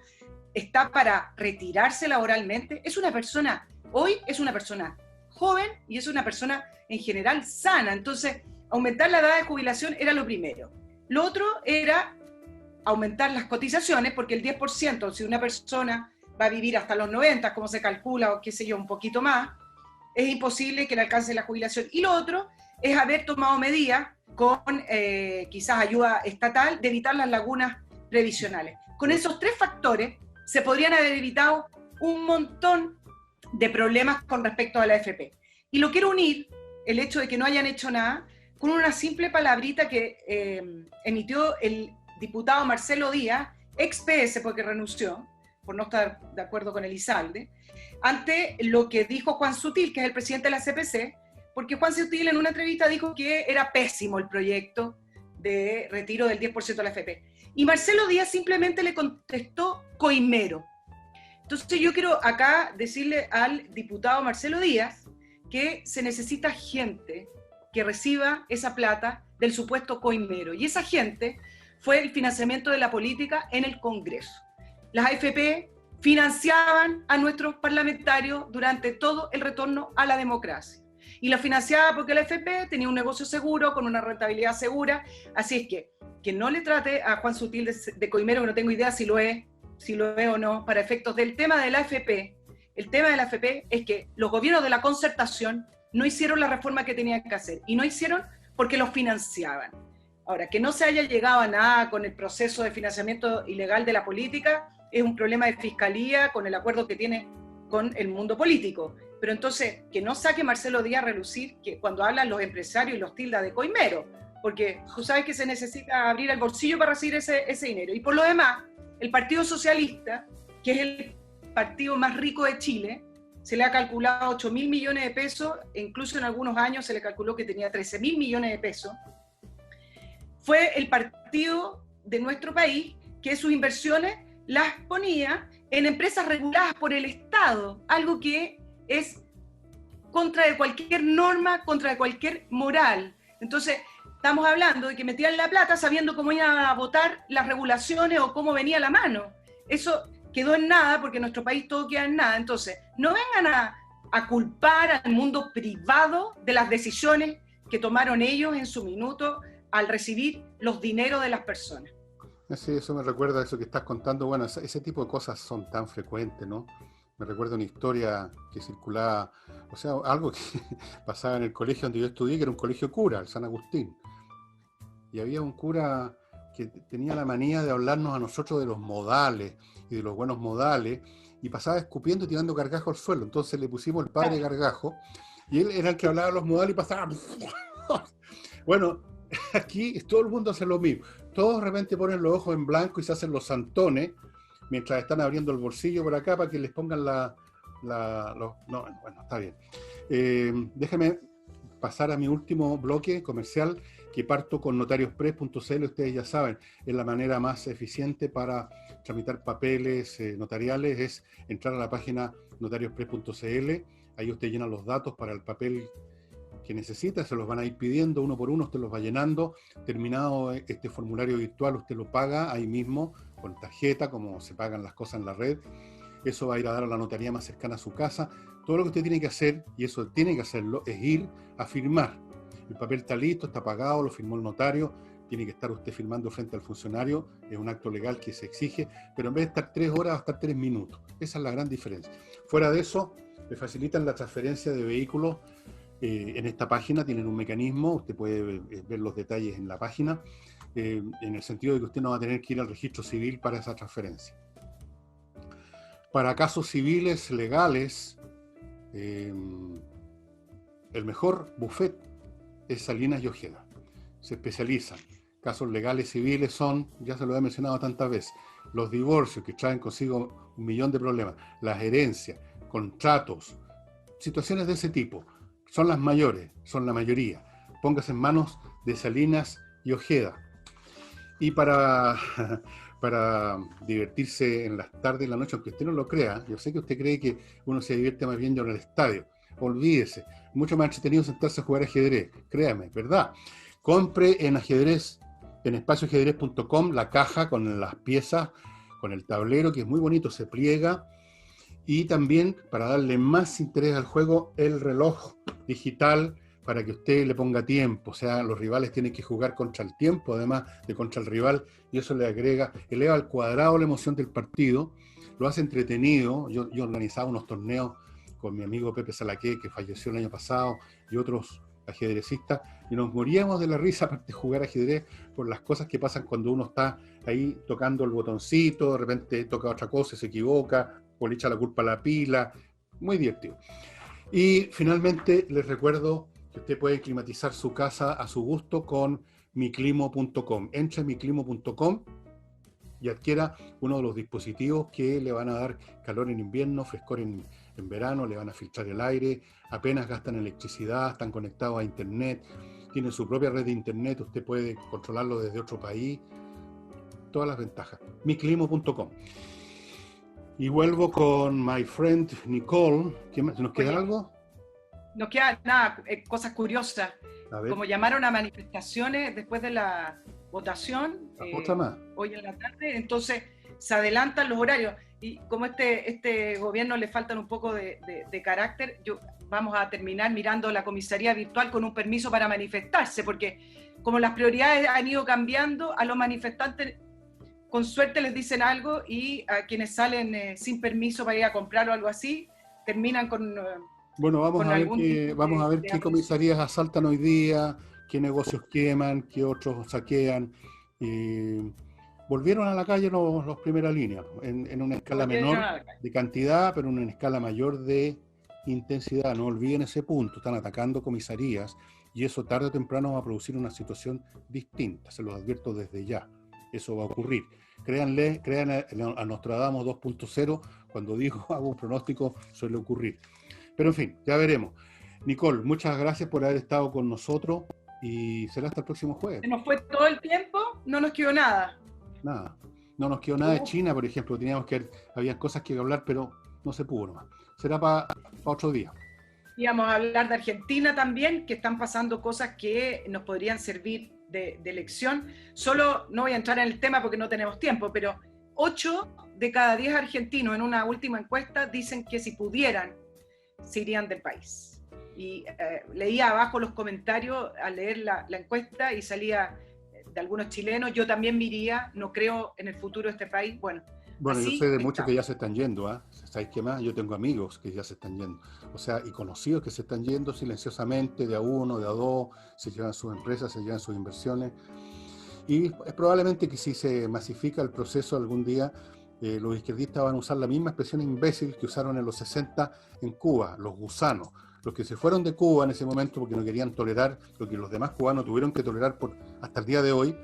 está para retirarse laboralmente. Hoy es una persona joven y es una persona en general sana. Entonces, aumentar la edad de jubilación era lo primero. Lo otro era aumentar las cotizaciones, porque el 10%, si una persona va a vivir hasta los 90, como se calcula, o qué sé yo, un poquito más, es imposible que le alcance la jubilación. Y lo otro es haber tomado medidas con quizás ayuda estatal de evitar las lagunas previsionales. Con esos tres factores se podrían haber evitado un montón de problemas con respecto a la AFP. Y lo quiero unir, el hecho de que no hayan hecho nada, con una simple palabrita que emitió el diputado Marcelo Díaz, ex PS porque renunció, por no estar de acuerdo con Elizalde, ante lo que dijo Juan Sutil, que es el presidente de la CPC, porque Juan Sutil en una entrevista dijo que era pésimo el proyecto de retiro del 10% de la AFP. Y Marcelo Díaz simplemente le contestó coimero. Entonces yo quiero acá decirle al diputado Marcelo Díaz que se necesita gente que reciba esa plata del supuesto coimero. Y esa gente fue el financiamiento de la política en el Congreso. Las AFP financiaban a nuestros parlamentarios durante todo el retorno a la democracia. Y la financiaba porque la AFP tenía un negocio seguro, con una rentabilidad segura. Así es que no le trate a Juan Sutil de coimero, que no tengo idea si lo es o no, para efectos del tema de la AFP. el tema de la AFP es que los gobiernos de la concertación no hicieron la reforma que tenían que hacer, y no hicieron porque los financiaban. Ahora, que no se haya llegado a nada con el proceso de financiamiento ilegal de la política es un problema de fiscalía con el acuerdo que tiene con el mundo político. Pero entonces, que no saque Marcelo Díaz a relucir que cuando hablan los empresarios y los tilda de coimero, porque tú sabes que se necesita abrir el bolsillo para recibir ese dinero. Y por lo demás, el Partido Socialista, que es el partido más rico de Chile, se le ha calculado 8.000 millones de pesos, e incluso en algunos años se le calculó que tenía 13.000 millones de pesos. Fue el partido de nuestro país que sus inversiones las ponía en empresas reguladas por el Estado, algo que es contra de cualquier norma, contra de cualquier moral. Entonces, estamos hablando de que metían la plata sabiendo cómo iban a votar las regulaciones o cómo venía la mano. Eso quedó en nada, porque en nuestro país todo queda en nada. Entonces, no vengan a culpar al mundo privado de las decisiones que tomaron ellos en su minuto al recibir los dineros de las personas. Sí, eso me recuerda a eso que estás contando. Bueno, ese tipo de cosas son tan frecuentes, ¿no? Me recuerda una historia que circulaba, o sea, algo que pasaba en el colegio donde yo estudié, que era un colegio cura, el San Agustín. Y había un cura que tenía la manía de hablarnos a nosotros de los modales y de los buenos modales, y pasaba escupiendo y tirando gargajo al suelo. Entonces le pusimos el padre Gargajo, y él era el que hablaba de los modales y pasaba... Bueno, aquí todo el mundo hace lo mismo. Todos de repente ponen los ojos en blanco y se hacen los santones, mientras están abriendo el bolsillo por acá para que les pongan no, bueno, está bien. Déjame pasar a mi último bloque comercial, que parto con notariospress.cl. Ustedes ya saben, es la manera más eficiente para tramitar papeles notariales, es entrar a la página notariospress.cl. Ahí usted llena los datos para el papel que necesita, se los van a ir pidiendo uno por uno, usted los va llenando. Terminado este formulario virtual, usted lo paga ahí mismo, con tarjeta, como se pagan las cosas en la red. Eso va a ir a dar a la notaría más cercana a su casa. Todo lo que usted tiene que hacer, y eso tiene que hacerlo, es ir a firmar. El papel está listo, está pagado, lo firmó el notario, tiene que estar usted firmando frente al funcionario, es un acto legal que se exige, pero en vez de estar 3 horas, va a estar 3 minutos. Esa es la gran diferencia. Fuera de eso, le facilitan la transferencia de vehículos. En esta página tienen un mecanismo, usted puede ver los detalles en la página, en el sentido de que usted no va a tener que ir al registro civil para esa transferencia. Para casos civiles, legales, el mejor buffet es Salinas y Ojeda. Se especializan. Casos legales civiles son, ya se lo he mencionado tantas veces, los divorcios que traen consigo 1.000.000 de problemas, las herencias, contratos, situaciones de ese tipo. Son las mayores, son la mayoría. Póngase en manos de Salinas y Ojeda. Y para divertirse en las tardes y en la noche, aunque usted no lo crea, yo sé que usted cree que uno se divierte más bien yendo al estadio. Olvídese, mucho más entretenido sentarse a jugar ajedrez, créame, ¿verdad? Compre en ajedrez, en espacioajedrez.com, la caja con las piezas, con el tablero, que es muy bonito, se pliega. Y también, para darle más interés al juego, el reloj digital para que usted le ponga tiempo. O sea, los rivales tienen que jugar contra el tiempo, además de contra el rival, y eso le agrega, eleva al cuadrado la emoción del partido, lo hace entretenido. Yo organizaba unos torneos con mi amigo Pepe Salaqué, que falleció el año pasado, y otros ajedrecistas, y nos moríamos de la risa, aparte de jugar ajedrez, por las cosas que pasan cuando uno está ahí tocando el botoncito, de repente toca otra cosa y se equivoca, o le echa la culpa a la pila. Muy divertido. Y finalmente les recuerdo que usted puede climatizar su casa a su gusto con miclimo.com. Entre a miclimo.com y adquiera uno de los dispositivos que le van a dar calor en invierno, frescor en verano, le van a filtrar el aire, apenas gastan electricidad, están conectados a internet, tienen su propia red de internet, usted puede controlarlo desde otro país, todas las ventajas. miclimo.com. Y vuelvo con my friend Nicole. ¿Qué más? ¿Nos queda algo? No queda nada, cosas curiosas. Como llamaron a manifestaciones después de la votación, otra más. Hoy en la tarde, entonces se adelantan los horarios. Y como este gobierno le faltan un poco de carácter, vamos a terminar mirando la comisaría virtual con un permiso para manifestarse, porque como las prioridades han ido cambiando, a los manifestantes con suerte les dicen algo, y a quienes salen sin permiso para ir a comprar o algo así, terminan Bueno, con algún tipo vamos a ver de qué comisarías asaltan hoy día, qué negocios queman, qué otros saquean. Volvieron a la calle los primera línea, en una escala volvieron menor a la calle. de cantidad, pero en una escala mayor de intensidad. No olviden ese punto, están atacando comisarías y eso tarde o temprano va a producir una situación distinta, se los advierto desde ya. Eso va a ocurrir. Crean a Nostradamus 2.0, cuando digo hago un pronóstico, suele ocurrir. Pero en fin, ya veremos. Nicole, muchas gracias por haber estado con nosotros y será hasta el próximo jueves. Se nos fue todo el tiempo, no nos quedó nada. Nada. No nos quedó nada de China, por ejemplo. Había cosas que hablar, pero no se pudo nomás. Será para otro día. Íbamos a hablar de Argentina también, que están pasando cosas que nos podrían servir de lección. Solo no voy a entrar en el tema porque no tenemos tiempo, pero 8 de cada 10 argentinos en una última encuesta dicen que si pudieran, se irían del país. Y leía abajo los comentarios al leer la encuesta y salía de algunos chilenos, yo también me iría, no creo en el futuro de este país. Bueno, yo sé de muchos que ya se están yendo, ¿eh? ¿Sabéis qué más? Yo tengo amigos que ya se están yendo. O sea, y conocidos que se están yendo silenciosamente, de a uno, de a dos, se llevan sus empresas, se llevan sus inversiones. Y es probablemente que si se masifica el proceso algún día, los izquierdistas van a usar la misma expresión imbécil que usaron en los 60 en Cuba, los gusanos. Los que se fueron de Cuba en ese momento porque no querían tolerar lo que los demás cubanos tuvieron que tolerar hasta el día de hoy,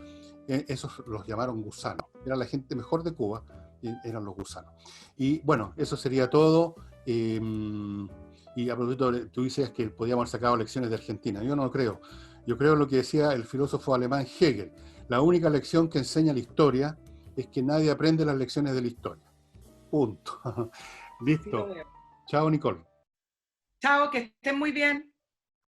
esos los llamaron gusanos. Era la gente mejor de Cuba, eran los gusanos. Y bueno, eso sería todo. Y a propósito, tú dices que podíamos haber sacado lecciones de Argentina. Yo no lo creo. Yo creo lo que decía el filósofo alemán Hegel. La única lección que enseña la historia es que nadie aprende las lecciones de la historia. Punto. Listo. Chao, Nicole. Chao, que estén muy bien.